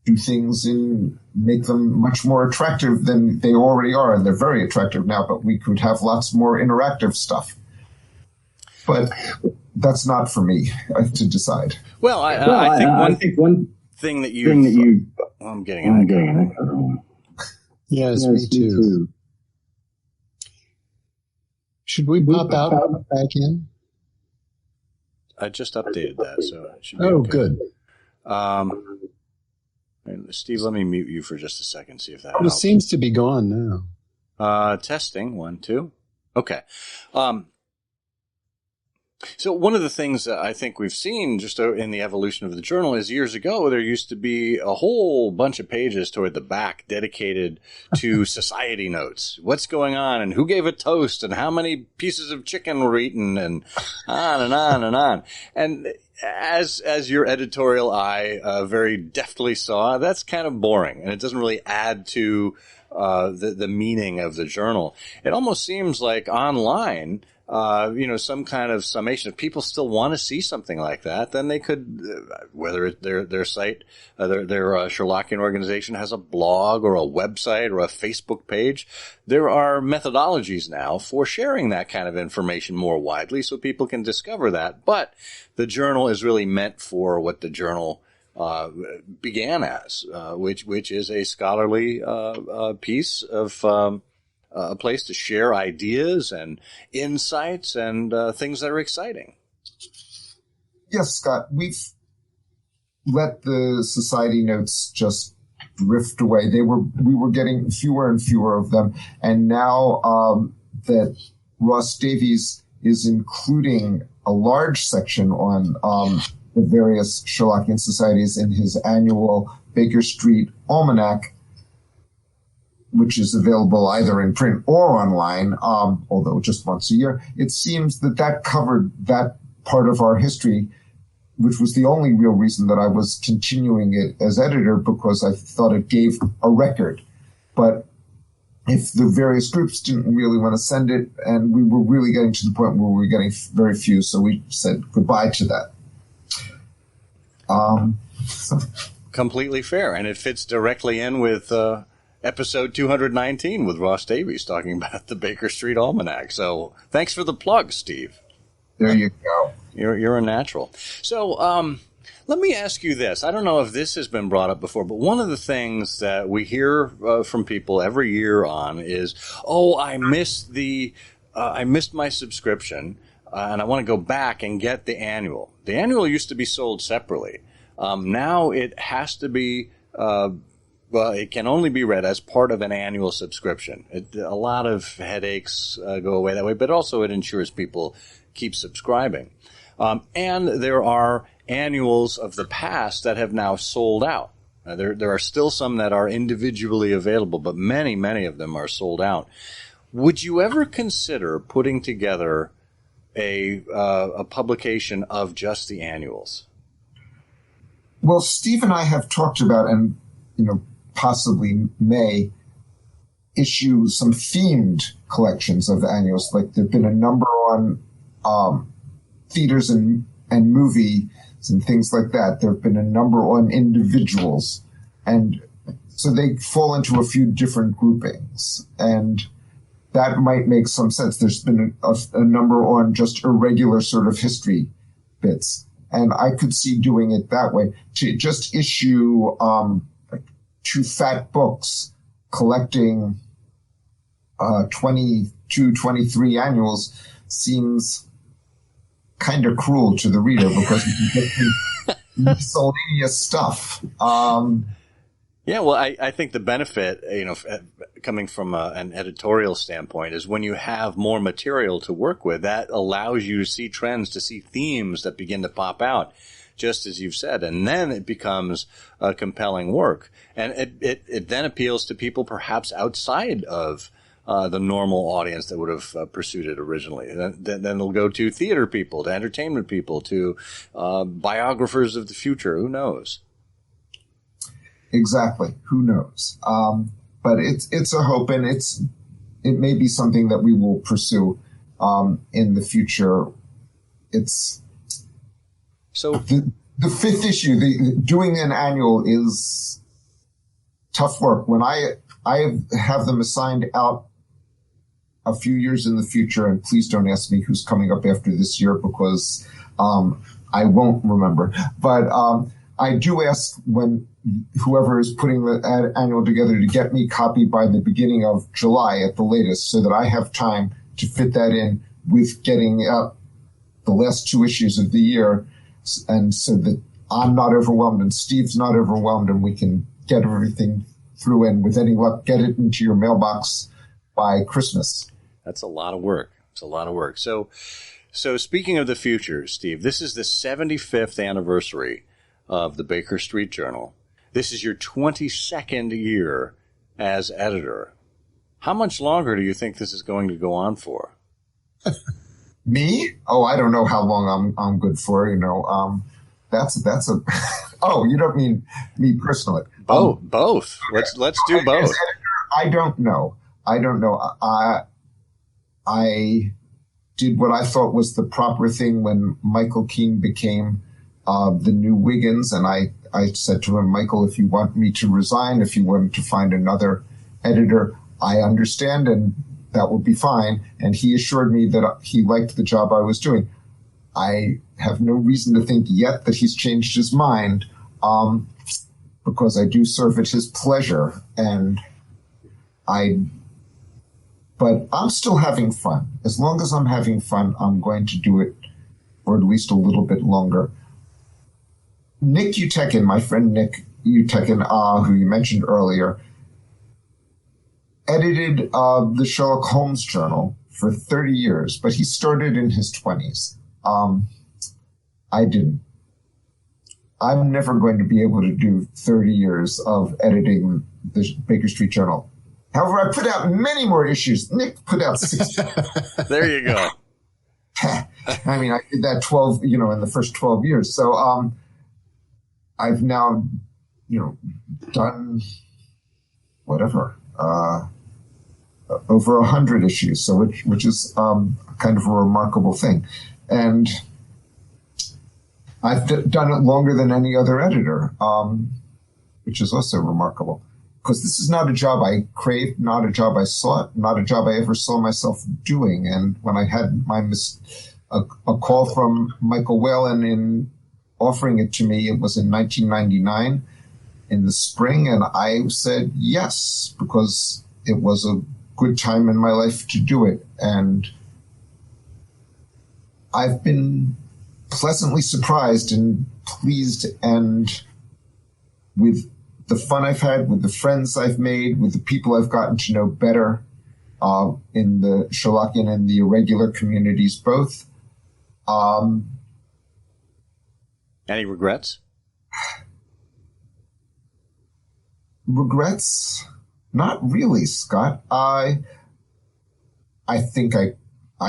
[SPEAKER 7] do things and make them much more attractive than they already are, and they're very attractive now, but we could have lots more interactive stuff. But that's not for me to decide.
[SPEAKER 1] Well, I think one thing that you... I'm getting an echo.
[SPEAKER 2] Yes, me too. Should we pop out and back in?
[SPEAKER 1] I just updated that, so it should be
[SPEAKER 2] okay.
[SPEAKER 1] Good. Steve, let me mute you for just a second, see if that
[SPEAKER 2] helps. It seems to be gone
[SPEAKER 1] now. Testing, 1, 2. Okay. So one of the things that I think we've seen just in the evolution of the journal is years ago, there used to be a whole bunch of pages toward the back dedicated to society notes. What's going on and who gave a toast and how many pieces of chicken were eaten and on and on and on. And as your editorial eye very deftly saw, that's kind of boring and it doesn't really add to the meaning of the journal. It almost seems like online, some kind of summation. If people still want to see something like that, then they could, whether their site, their Sherlockian organization has a blog or a website or a Facebook page, there are methodologies now for sharing that kind of information more widely so people can discover that. But the journal is really meant for what the journal began as, which is a scholarly piece of a place to share ideas and insights and things that are exciting.
[SPEAKER 7] Yes, Scott, we've let the society notes just drift away. We were getting fewer and fewer of them, and now that Ross Davies is including a large section on the various Sherlockian societies in his annual Baker Street Almanac, which is available either in print or online, although just once a year, it seems that covered that part of our history, which was the only real reason that I was continuing it as editor, because I thought it gave a record. But if the various groups didn't really want to send it, and we were really getting to the point where we were getting very few, so we said goodbye to that.
[SPEAKER 1] Completely fair, and it fits directly in with episode 219 with Ross Davies talking about the Baker Street Almanac. So thanks for the plug, Steve.
[SPEAKER 7] There you go.
[SPEAKER 1] You're a natural. So let me ask you this. I don't know if this has been brought up before, but one of the things that we hear from people every year on is, I missed my subscription, and I want to go back and get the annual. The annual used to be sold separately. Now it has to be it can only be read as part of an annual subscription. A lot of headaches go away that way, but also it ensures people keep subscribing. And there are annuals of the past that have now sold out. There are still some that are individually available, but many, many of them are sold out. Would you ever consider putting together a publication of just the annuals?
[SPEAKER 7] Well, Steve and I have talked about, and possibly may issue some themed collections of annuals. Like there've been a number on theaters and movies and things like that. There've been a number on individuals, and so they fall into a few different groupings, and that might make some sense. There's been a number on just irregular sort of history bits, and I could see doing it that way. To just issue 2 fat books collecting 22, 23 annuals seems kind of cruel to the reader, because you can get miscellaneous stuff.
[SPEAKER 1] Yeah, well, I think the benefit, coming from an editorial standpoint, is when you have more material to work with, that allows you to see trends, to see themes that begin to pop out, just as you've said, and then it becomes a compelling work. And it then appeals to people perhaps outside of the normal audience that would have pursued it originally. Then it'll go to theater people, to entertainment people, to biographers of the future. Who knows?
[SPEAKER 7] Exactly. Who knows? But it's a hope, and it may be something that we will pursue in the future. It's so the fifth issue. Doing an annual is tough work. When I have them assigned out a few years in the future, and please don't ask me who's coming up after this year, because I won't remember. But I do ask when whoever is putting the annual together to get me copied by the beginning of July at the latest, so that I have time to fit that in with getting out the last two issues of the year, and so that I'm not overwhelmed and Steve's not overwhelmed, and we can get everything through, and with any luck, get it into your mailbox by Christmas.
[SPEAKER 1] That's a lot of work. It's a lot of work. So speaking of the future, Steve, this is the 75th anniversary of the Baker Street Journal. This is your 22nd year as editor. How much longer do you think this is going to go on for?
[SPEAKER 7] Me? Oh, I don't know how long I'm good for. That's a. Oh, you don't mean me personally?
[SPEAKER 1] Both. Let's do both.
[SPEAKER 7] As editor, I don't know. I did what I thought was the proper thing when Michael Keane became the new Wiggins, and I said to him, Michael, if you want me to resign, if you want to find another editor, I understand, and that will be fine. And he assured me that he liked the job I was doing. I have no reason to think yet that he's changed his mind, because I do serve at his pleasure, but I'm still having fun. As long as I'm having fun, I'm going to do it for at least a little bit longer. Nick Utekin, my friend Nick Utekin, who you mentioned earlier, edited the Sherlock Holmes Journal for 30 years, but he started in his 20s. I didn't. I'm never going to be able to do 30 years of editing the Baker Street Journal. However, I put out many more issues. Nick put out 60.
[SPEAKER 1] There you go.
[SPEAKER 7] I mean, I did that 12, in the first 12 years. So, I've now, done whatever, over 100 issues. So, which is, kind of a remarkable thing. And I've done it longer than any other editor, which is also remarkable. Because this is not a job I craved, not a job I sought, not a job I ever saw myself doing. And when I had a call from Michael Whalen in offering it to me, it was in 1999 in the spring, and I said yes, because it was a good time in my life to do it. And I've been pleasantly surprised and pleased, and with the fun I've had, with the friends I've made, with the people I've gotten to know better in the Sherlockian and the irregular communities both.
[SPEAKER 1] Any regrets?
[SPEAKER 7] Regrets? Not really, Scott. I think I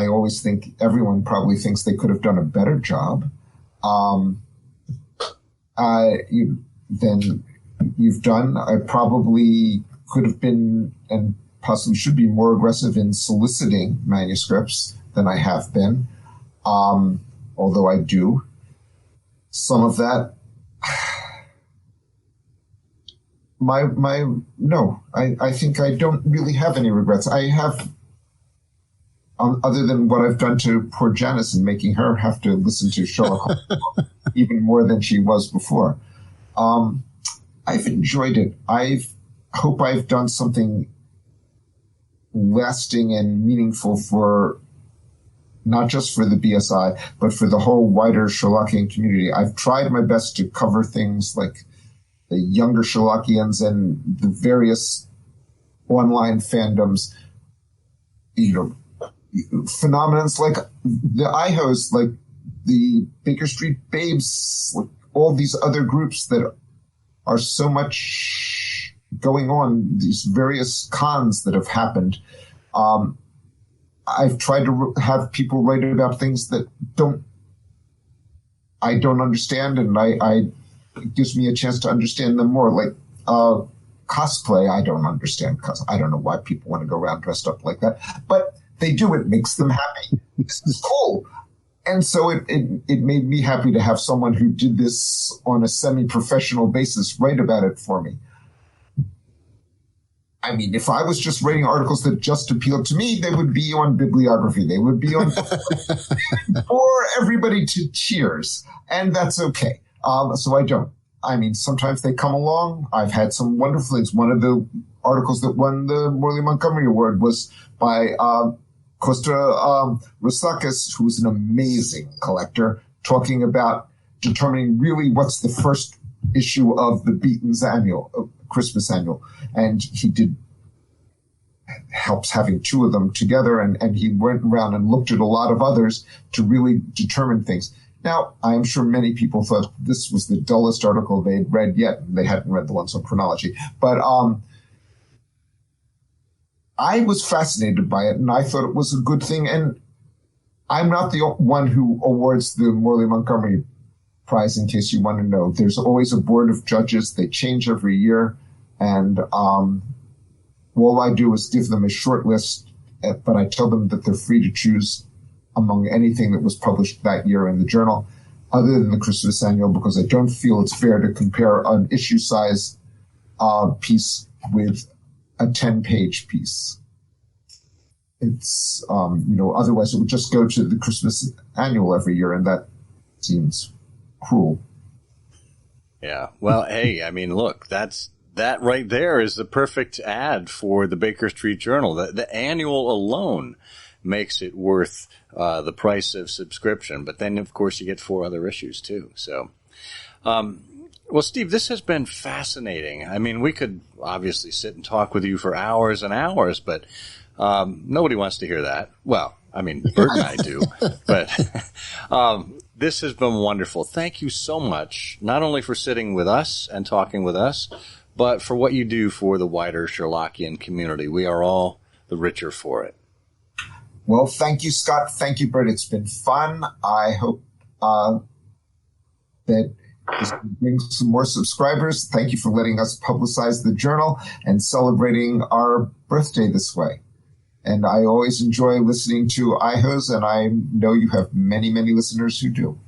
[SPEAKER 7] always think everyone probably thinks they could have done a better job. Than you've done. I probably could have been and possibly should be more aggressive in soliciting manuscripts than I have been, although I do. Some of that, I think I don't really have any regrets. I have, other than what I've done to poor Janice and making her have to listen to Sherlock Holmes even more than she was before. I've enjoyed it. I hope I've done something lasting and meaningful for not just for the BSI, but for the whole wider Sherlockian community. I've tried my best to cover things like the younger Sherlockians and the various online fandoms, phenomenons like the IHOs, like the Baker Street Babes, like all these other groups that are so much going on, these various cons that have happened. I've tried to have people write about things that I don't understand, and it gives me a chance to understand them more. Like cosplay, I don't understand because I don't know why people want to go around dressed up like that, but they do. It makes them happy. This is cool. And so it made me happy to have someone who did this on a semi-professional basis write about it for me. I mean, if I was just writing articles that just appealed to me, they would be on bibliography. They would be on for everybody to cheers. And that's okay. So I don't. I mean, sometimes they come along. I've had some wonderful things. One of the articles that won the Morley Montgomery Award was by Costa Rosakis, who's an amazing collector, talking about determining really what's the first issue of the Beaton's annual, Christmas annual. And he helps having two of them together, and he went around and looked at a lot of others to really determine things. Now, I'm sure many people thought this was the dullest article they'd read yet. They hadn't read the ones on chronology. But I was fascinated by it, and I thought it was a good thing. And I'm not the one who awards the Morley Montgomery Prize, in case you want to know. There's always a board of judges. They change every year. And all I do is give them a short list, but I tell them that they're free to choose among anything that was published that year in the journal, other than the Christmas Annual, because I don't feel it's fair to compare an issue size piece with a 10-page piece. It's, otherwise it would just go to the Christmas Annual every year, and that seems cruel.
[SPEAKER 1] Yeah. Well, hey, I mean, look, that right there is the perfect ad for the Baker Street Journal. The annual alone makes it worth the price of subscription. But then, of course, you get 4 other issues, too. So, well, Steve, this has been fascinating. I mean, we could obviously sit and talk with you for hours and hours, but nobody wants to hear that. Well, I mean, Bert and I do. But this has been wonderful. Thank you so much, not only for sitting with us and talking with us, but for what you do for the wider Sherlockian community. We are all the richer for it.
[SPEAKER 7] Well, thank you, Scott. Thank you, Bert. It's been fun. I hope that this will bring some more subscribers. Thank you for letting us publicize the journal and celebrating our birthday this way. And I always enjoy listening to IHOs, and I know you have many, many listeners who do.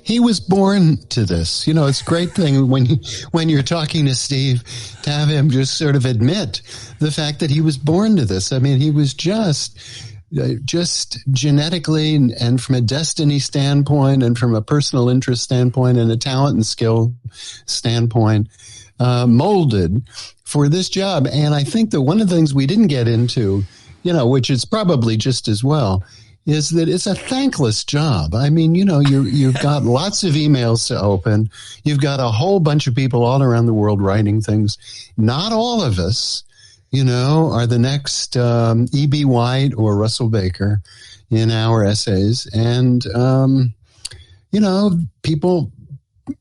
[SPEAKER 2] He was born to this. It's a great thing when you're talking to Steve to have him just sort of admit the fact that he was born to this. I mean, he was just genetically and from a destiny standpoint and from a personal interest standpoint and a talent and skill standpoint, molded for this job. And I think that one of the things we didn't get into, which is probably just as well, is that it's a thankless job. I mean, you've got lots of emails to open. You've got a whole bunch of people all around the world writing things. Not all of us, are the next E.B. White or Russell Baker in our essays. And, people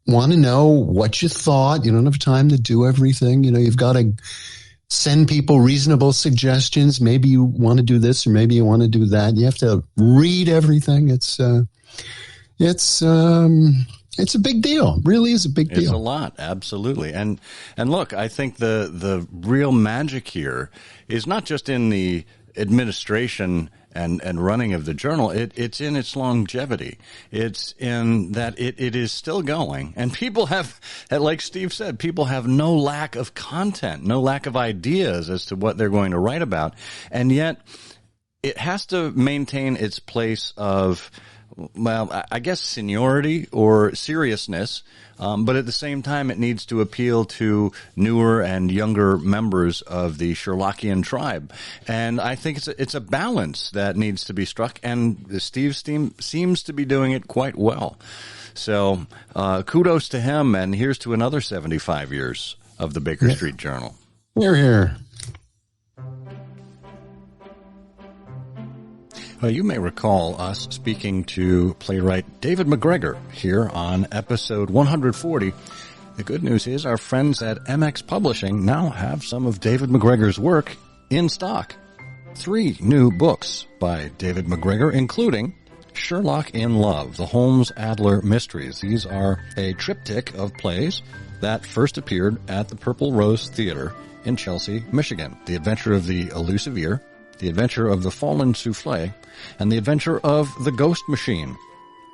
[SPEAKER 2] want to know what you thought. You don't have time to do everything. You've got to send people reasonable suggestions. Maybe you want to do this or maybe you want to do that. You have to read everything. It's a big deal. Really is a big deal.
[SPEAKER 1] It's a lot. Absolutely. And look, I think the real magic here is not just in the administration and running of the journal. It's in its longevity. It's in that it is still going. And people have, like Steve said, people have no lack of content, no lack of ideas as to what they're going to write about. And yet it has to maintain its place of well, I guess seniority or seriousness, but at the same time, it needs to appeal to newer and younger members of the Sherlockian tribe. And I think it's a balance that needs to be struck, and Steve seems to be doing it quite well. So kudos to him, and here's to another 75 years of the Baker Street Journal.
[SPEAKER 2] Hear, hear.
[SPEAKER 1] You may recall us speaking to playwright David McGregor here on episode 140. The good news is our friends at MX Publishing now have some of David McGregor's work in stock. 3 new books by David McGregor, including Sherlock in Love, the Holmes-Adler Mysteries. These are a triptych of plays that first appeared at the Purple Rose Theater in Chelsea, Michigan. The Adventure of the Elusive Ear, The Adventure of the Fallen Soufflé, and The Adventure of the Ghost Machine.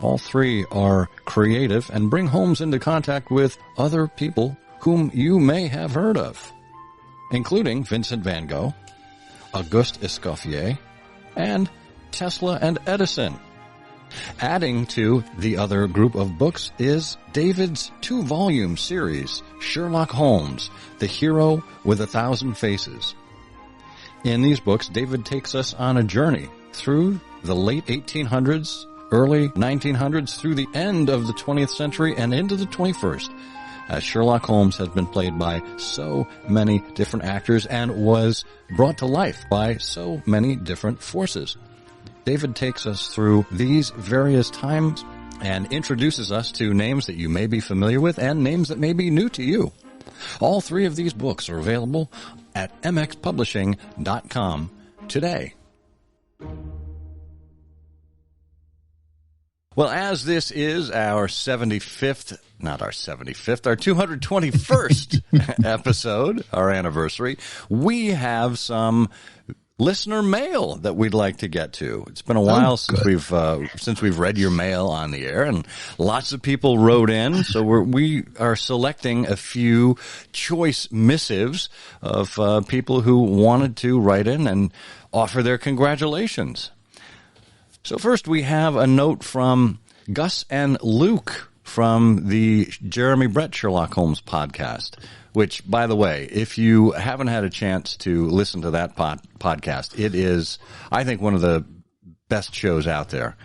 [SPEAKER 1] All 3 are creative and bring Holmes into contact with other people whom you may have heard of, including Vincent van Gogh, Auguste Escoffier, and Tesla and Edison. Adding to the other group of books is David's 2-volume series, Sherlock Holmes, The Hero with 1,000 Faces. In these books, David takes us on a journey through the late 1800s, early 1900s, through the end of the 20th century and into the 21st, as Sherlock Holmes has been played by so many different actors and was brought to life by so many different forces. David takes us through these various times and introduces us to names that you may be familiar with and names that may be new to you. All 3 of these books are available at mxpublishing.com today. Well, as this is our 221st episode, our anniversary, we have some listener mail that we'd like to get to. It's been a while since we've read your mail on the air, and lots of people wrote in. So we are selecting a few choice missives of people who wanted to write in and offer their congratulations. So first, we have a note from Gus and Luke from the Jeremy Brett Sherlock Holmes podcast. Which, by the way, if you haven't had a chance to listen to that podcast, it is, I think, one of the best shows out there.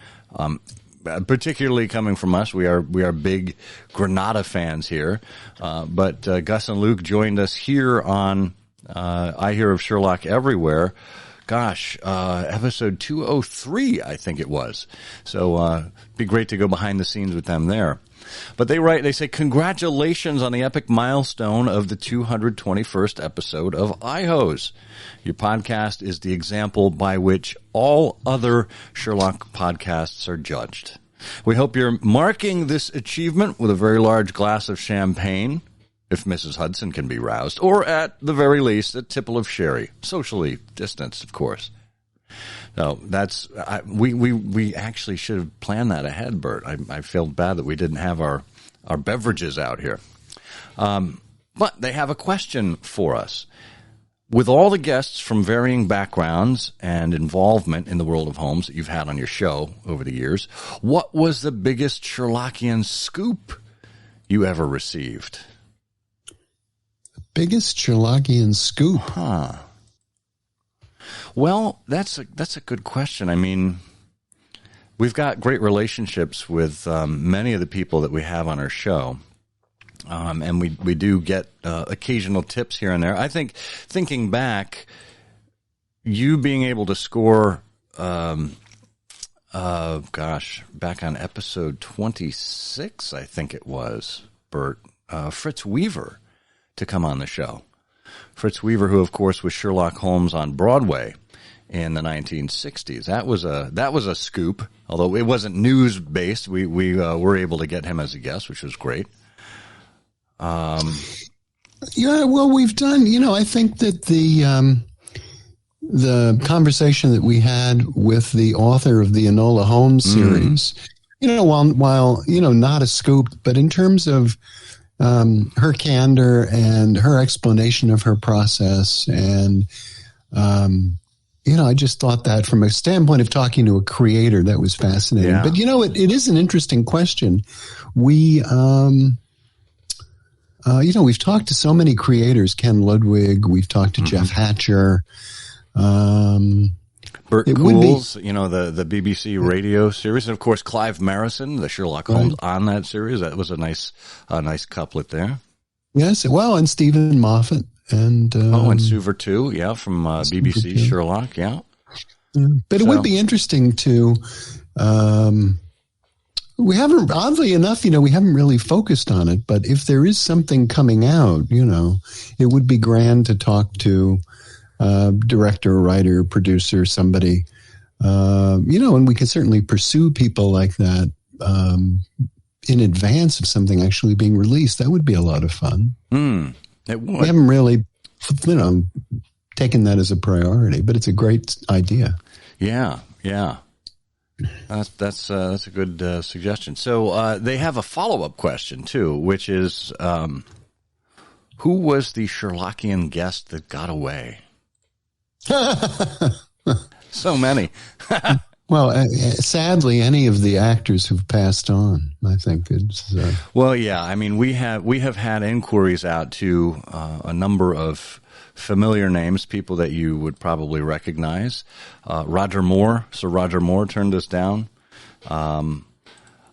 [SPEAKER 1] Particularly coming from us, we are big Granada fans here. But Gus and Luke joined us here on I Hear of Sherlock Everywhere. Gosh, episode 203, I think it was. So be great to go behind the scenes with them there. But they say, congratulations on the epic milestone of the 221st episode of iHose. Your podcast is the example by which all other Sherlock podcasts are judged. We hope you're marking this achievement with a very large glass of champagne, if Mrs. Hudson can be roused, or at the very least, a tipple of sherry, socially distanced, of course. No, we actually should have planned that ahead, Bert. I feel bad that we didn't have our beverages out here. But they have a question for us. With all the guests from varying backgrounds and involvement in the world of Holmes that you've had on your show over the years, what was the biggest Sherlockian scoop you ever received?
[SPEAKER 2] The biggest Sherlockian scoop?
[SPEAKER 1] Huh. Well, that's a good question. I mean, we've got great relationships with many of the people that we have on our show, and we do get occasional tips here and there. I think, thinking back, you being able to score, back on episode 26, I think it was, Bert, Fritz Weaver to come on the show. Fritz Weaver, who of course was Sherlock Holmes on Broadway in the 1960s. That was a scoop, although it wasn't news based. We were able to get him as a guest, which was great.
[SPEAKER 2] Yeah, well, we've done. I think that the conversation that we had with the author of the Enola Holmes series, while not a scoop, but in terms of her candor and her explanation of her process and I just thought that from a standpoint of talking to a creator, that was fascinating.
[SPEAKER 1] Yeah.
[SPEAKER 2] But, it is an interesting question. We, we've talked to so many creators, Ken Ludwig, we've talked to Jeff Hatcher.
[SPEAKER 1] Bert Cools, the BBC radio series. And, of course, Clive Marison, the Sherlock Holmes on that series. That was a nice couplet there.
[SPEAKER 2] Yes, well, and Stephen Moffat. And Suver
[SPEAKER 1] too, from BBC Sherlock, yeah.
[SPEAKER 2] But it would be interesting to, we haven't, oddly enough, we haven't really focused on it, but if there is something coming out, it would be grand to talk to director, writer, producer, somebody, and we could certainly pursue people like that in advance of something actually being released. That would be a lot of fun.
[SPEAKER 1] It would.
[SPEAKER 2] We haven't really, taken that as a priority, but it's a great idea.
[SPEAKER 1] Yeah. That's a good suggestion. So they have a follow-up question too, which is, who was the Sherlockian guest that got away? So many.
[SPEAKER 2] Well, sadly, any of the actors who've passed on, I think it's.
[SPEAKER 1] Well, yeah. I mean, we have had inquiries out to a number of familiar names, people that you would probably recognize. Sir Roger Moore turned us down.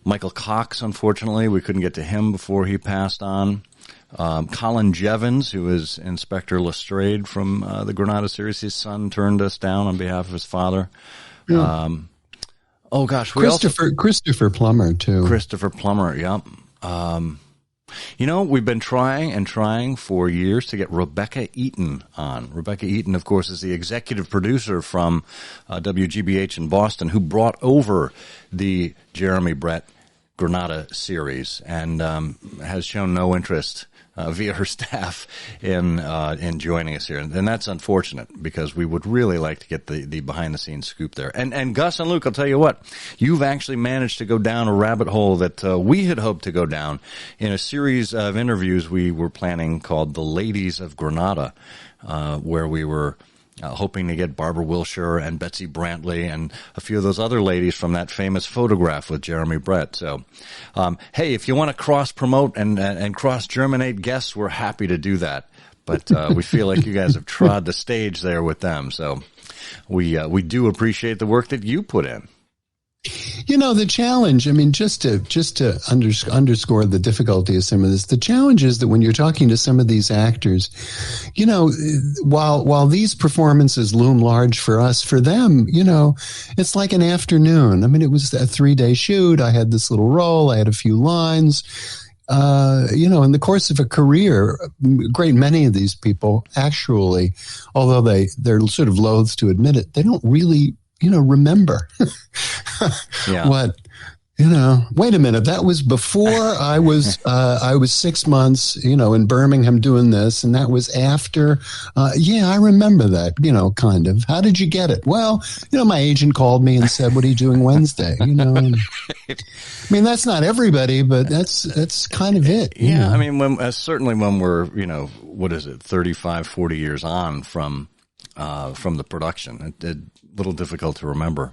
[SPEAKER 1] Michael Cox, unfortunately, we couldn't get to him before he passed on. Colin Jevons, who is Inspector Lestrade from the Granada series, his son turned us down on behalf of his father. Yeah.
[SPEAKER 2] Christopher Plummer too.
[SPEAKER 1] Christopher Plummer, yep. We've been trying for years to get Rebecca Eaton on. Rebecca Eaton, of course, is the executive producer from WGBH in Boston, who brought over the Jeremy Brett Granada series and has shown no interest via her staff in joining us here. And that's unfortunate because we would really like to get the behind-the-scenes scoop there. And Gus and Luke, I'll tell you what, you've actually managed to go down a rabbit hole that we had hoped to go down in a series of interviews we were planning called The Ladies of Granada, where we were hoping to get Barbara Wilshire and Betsy Brantley and a few of those other ladies from that famous photograph with Jeremy Brett. So, hey, if you want to cross-promote and cross-germinate guests, we're happy to do that. But we feel like you guys have trod the stage there with them. So we do appreciate the work that you put in.
[SPEAKER 2] The challenge, I mean, just to underscore the difficulty of some of this, the challenge is that when you're talking to some of these actors, while these performances loom large for us, for them, it's like an afternoon. I mean, it was a 3-day shoot. I had this little role. I had a few lines. In the course of a career, a great many of these people actually, although they're sort of loath to admit it, they don't really remember what, wait a minute. That was before I was 6 months, in Birmingham doing this. And that was after, I remember that, kind of. How did you get it? Well, my agent called me and said, what are you doing Wednesday? And, I mean, that's not everybody, but that's kind of it.
[SPEAKER 1] Yeah. I mean, certainly when we're, 35, 40 years on from the production, it's a little difficult to remember.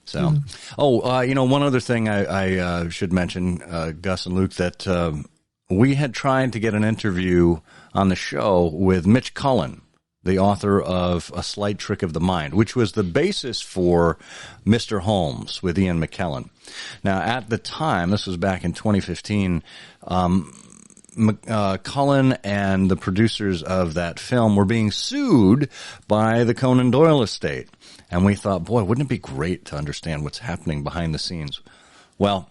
[SPEAKER 1] So, one other thing I should mention, Gus and Luke, that we had tried to get an interview on the show with Mitch Cullen, the author of A Slight Trick of the Mind, which was the basis for Mr. Holmes with Ian McKellen. Now, at the time, this was back in 2015, Cullen and the producers of that film were being sued by the Conan Doyle estate. And we thought, boy, wouldn't it be great to understand what's happening behind the scenes? Well,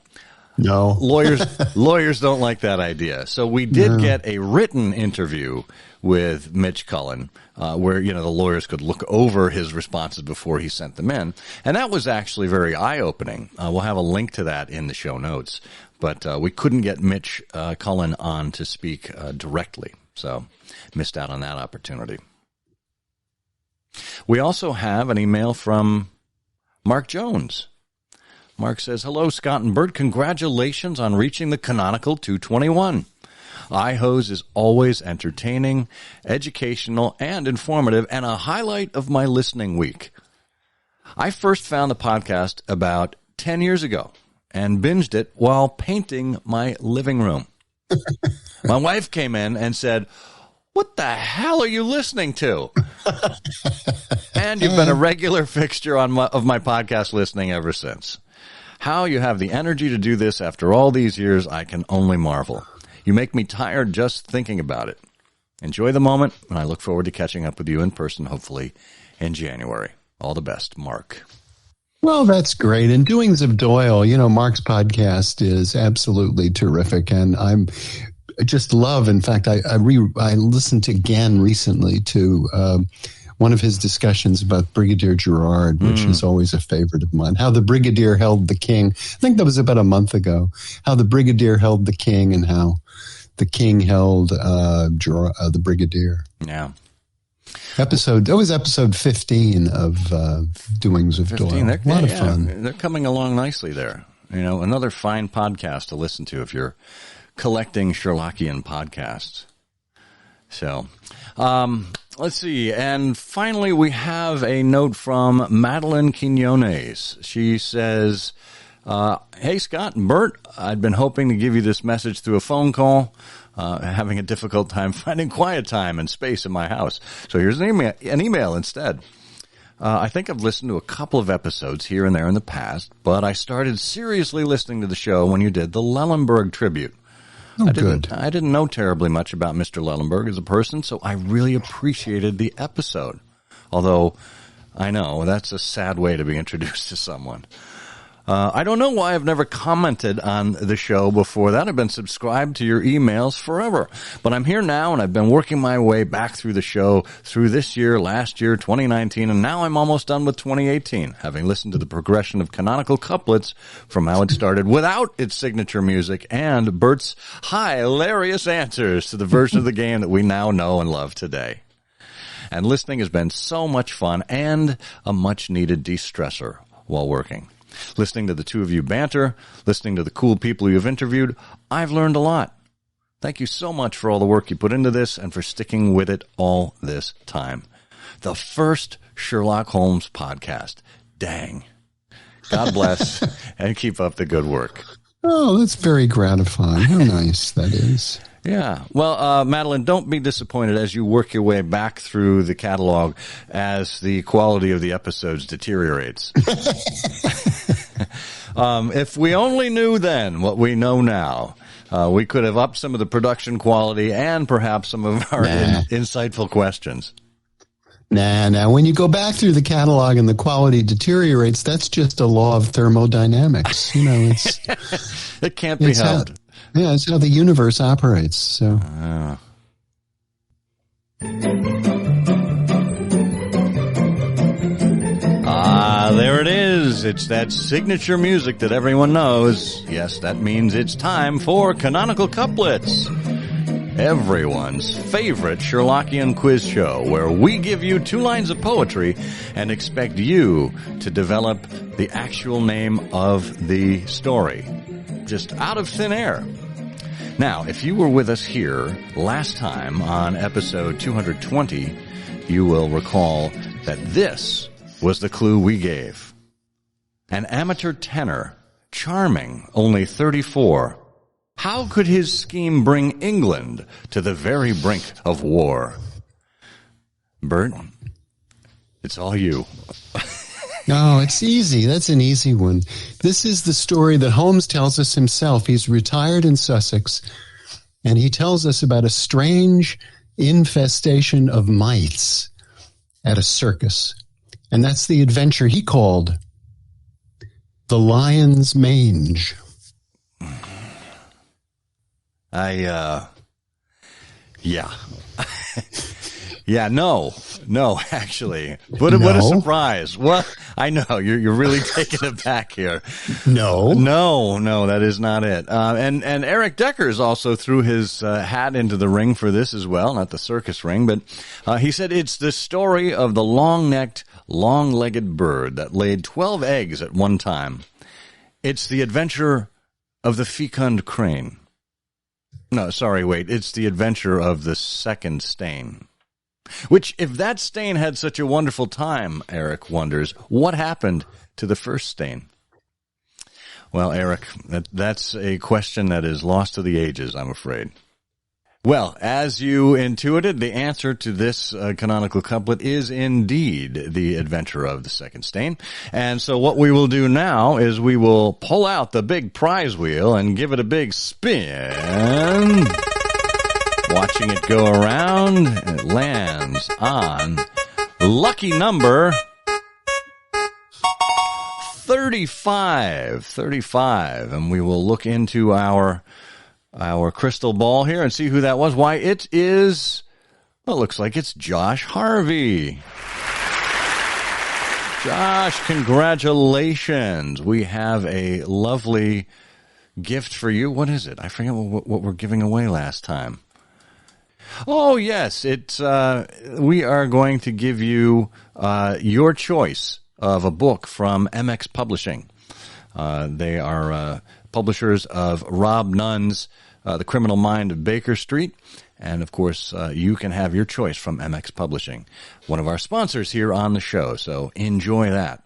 [SPEAKER 2] no.
[SPEAKER 1] Lawyers don't like that idea. So we did get a written interview with Mitch Cullen, where, the lawyers could look over his responses before he sent them in. And that was actually very eye-opening. We'll have a link to that in the show notes. But we couldn't get Mitch Cullen on to speak directly, so missed out on that opportunity. We also have an email from Mark Jones. Mark says, hello, Scott and Bert. Congratulations on reaching the canonical 221. iHose is always entertaining, educational, and informative, and a highlight of my listening week. I first found the podcast about 10 years ago and binged it while painting my living room. My wife came in and said, "What the hell are you listening to?" And you've been a regular fixture of my podcast listening ever since. How you have the energy to do this after all these years, I can only marvel. You make me tired just thinking about it. Enjoy the moment, and I look forward to catching up with you in person, hopefully, in January. All the best, Mark.
[SPEAKER 2] Well, that's great. And Doings of Doyle, Mark's podcast is absolutely terrific. And I just love, in fact, I listened again recently to one of his discussions about Brigadier Gerard, which is always a favorite of mine. How the Brigadier held the king. I think that was about a month ago. How the Brigadier held the king and how the king held the Brigadier.
[SPEAKER 1] Yeah.
[SPEAKER 2] That was episode 15 of Doings of Doyle. A lot of fun.
[SPEAKER 1] They're coming along nicely there. Another fine podcast to listen to if you're collecting Sherlockian podcasts. So, let's see. And finally, we have a note from Madeline Quinones. She says, "Hey, Scott and Bert, I'd been hoping to give you this message through a phone call. Having a difficult time finding quiet time and space in my house. So here's an email instead. I think I've listened to a couple of episodes here and there in the past, but I started seriously listening to the show when you did the Lellenberg tribute.
[SPEAKER 2] Oh, good.
[SPEAKER 1] I didn't know terribly much about Mr. Lellenberg as a person, so I really appreciated the episode. Although, I know, that's a sad way to be introduced to someone. I don't know why I've never commented on the show before that. I've been subscribed to your emails forever. But I'm here now, and I've been working my way back through the show through this year, last year, 2019, and now I'm almost done with 2018, having listened to the progression of Canonical Couplets from how it started without its signature music and Bert's hilarious answers to the version of the game that we now know and love today. And listening has been so much fun and a much-needed de-stressor while working. Listening to the two of you banter, listening to the cool people you've interviewed, I've learned a lot. Thank you so much for all the work you put into this and for sticking with it all this time. The first Sherlock Holmes podcast. Dang. God bless and keep up the good work."
[SPEAKER 2] Oh, that's very gratifying. How nice that is.
[SPEAKER 1] Yeah. Well, Madeline, don't be disappointed as you work your way back through the catalog as the quality of the episodes deteriorates. If we only knew then what we know now, we could have upped some of the production quality and perhaps some of our insightful questions.
[SPEAKER 2] Nah. When you go back through the catalog and the quality deteriorates, that's just a law of thermodynamics.
[SPEAKER 1] It can't be helped.
[SPEAKER 2] It's how the universe operates. So.
[SPEAKER 1] There it is. It's that signature music that everyone knows. Yes, that means it's time for Canonical Couplets, everyone's favorite Sherlockian quiz show, where we give you 2 lines of poetry and expect you to develop the actual name of the story, just out of thin air. Now, if you were with us here last time on episode 220, you will recall that this was the clue we gave. An amateur tenor, charming, only 34. How could his scheme bring England to the very brink of war? Bert, it's all you.
[SPEAKER 2] No, it's easy. That's an easy one. This is the story that Holmes tells us himself. He's retired in Sussex, and he tells us about a strange infestation of mites at a circus. And that's the adventure he called The Lion's Mange.
[SPEAKER 1] No, actually. What a surprise. What? I know, you're really taking it back here.
[SPEAKER 2] No,
[SPEAKER 1] that is not it. And Eric Deckers also threw his hat into the ring for this as well, not the circus ring, but he said it's the story of the long-necked, long-legged bird that laid 12 eggs at one time. It's the adventure of the fecund crane. No, sorry, wait. It's The Adventure of the Second Stain. Which, if that stain had such a wonderful time, Eric wonders, what happened to the first stain? Well, Eric, that's a question that is lost to the ages, I'm afraid. Well, as you intuited, the answer to this canonical couplet is indeed The Adventure of the Second Stain. And so what we will do now is we will pull out the big prize wheel and give it a big spin. Watching it go around, and it lands on lucky number 35. And we will look into our crystal ball here and see who that was. Why, it is, well, it looks like it's Josh Harvey. Josh, congratulations. We have a lovely gift for you. What is it? I forget what we're giving away last time. Oh, yes, we are going to give you your choice of a book from MX Publishing. They are publishers of Rob Nunn's The Criminal Mind of Baker Street. And, of course, you can have your choice from MX Publishing, one of our sponsors here on the show. So enjoy that.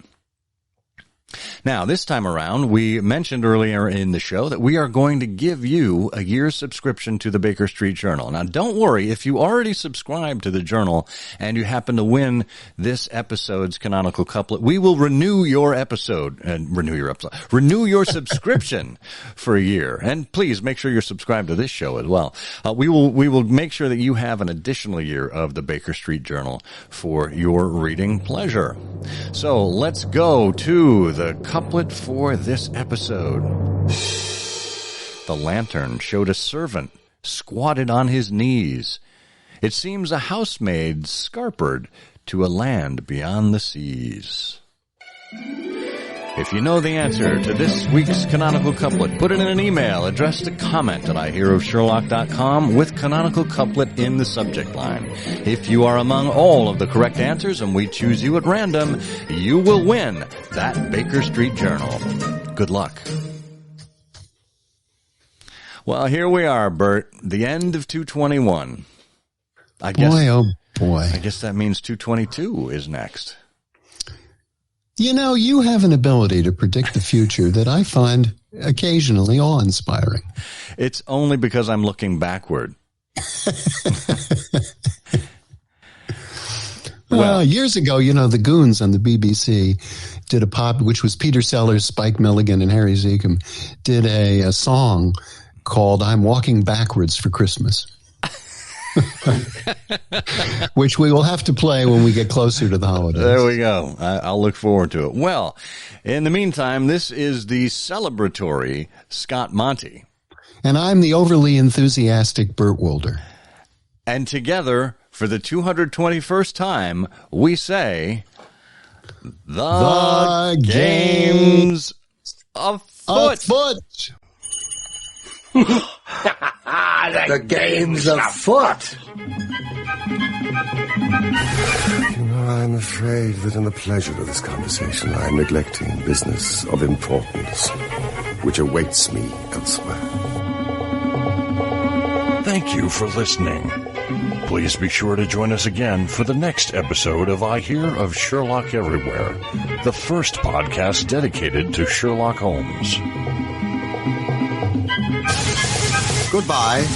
[SPEAKER 1] Now, this time around, we mentioned earlier in the show that we are going to give you a year's subscription to the Baker Street Journal. Now, don't worry, if you already subscribe to the journal and you happen to win this episode's canonical couplet, we will renew your subscription for a year. And please make sure you're subscribed to this show as well. We will make sure that you have an additional year of the Baker Street Journal for your reading pleasure. So let's go to the couplet for this episode. The lantern showed a servant squatted on his knees. It seems a housemaid scarpered to a land beyond the seas. If you know the answer to this week's canonical couplet, put it in an email addressed to comment@ihearofsherlock.com with canonical couplet in the subject line. If you are among all of the correct answers and we choose you at random, you will win that Baker Street Journal. Good luck. Well, here we are, Bert. The end of 221. I guess that means 222 is next.
[SPEAKER 2] You know, you have an ability to predict the future that I find occasionally awe-inspiring.
[SPEAKER 1] It's only because I'm looking backward.
[SPEAKER 2] Well, years ago, the Goons on the BBC did which was Peter Sellers, Spike Milligan, and Harry Ziegum, did a song called I'm Walking Backwards for Christmas. Which we will have to play when we get closer to the holidays.
[SPEAKER 1] There we go. I'll look forward to it. Well, in the meantime, this is the celebratory Scott Monty.
[SPEAKER 2] And I'm the overly enthusiastic Bert Wilder.
[SPEAKER 1] And together, for the 221st time, we say, The game's afoot.
[SPEAKER 8] The game's afoot.
[SPEAKER 9] I'm afraid that in the pleasure of this conversation, I am neglecting business of importance, which awaits me elsewhere.
[SPEAKER 4] Thank you for listening. Please be sure to join us again for the next episode of I Hear of Sherlock Everywhere, the first podcast dedicated to Sherlock Holmes.
[SPEAKER 8] Goodbye,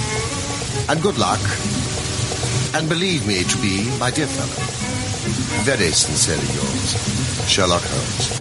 [SPEAKER 8] and good luck, and believe me to be, my dear fellow, very sincerely yours, Sherlock Holmes.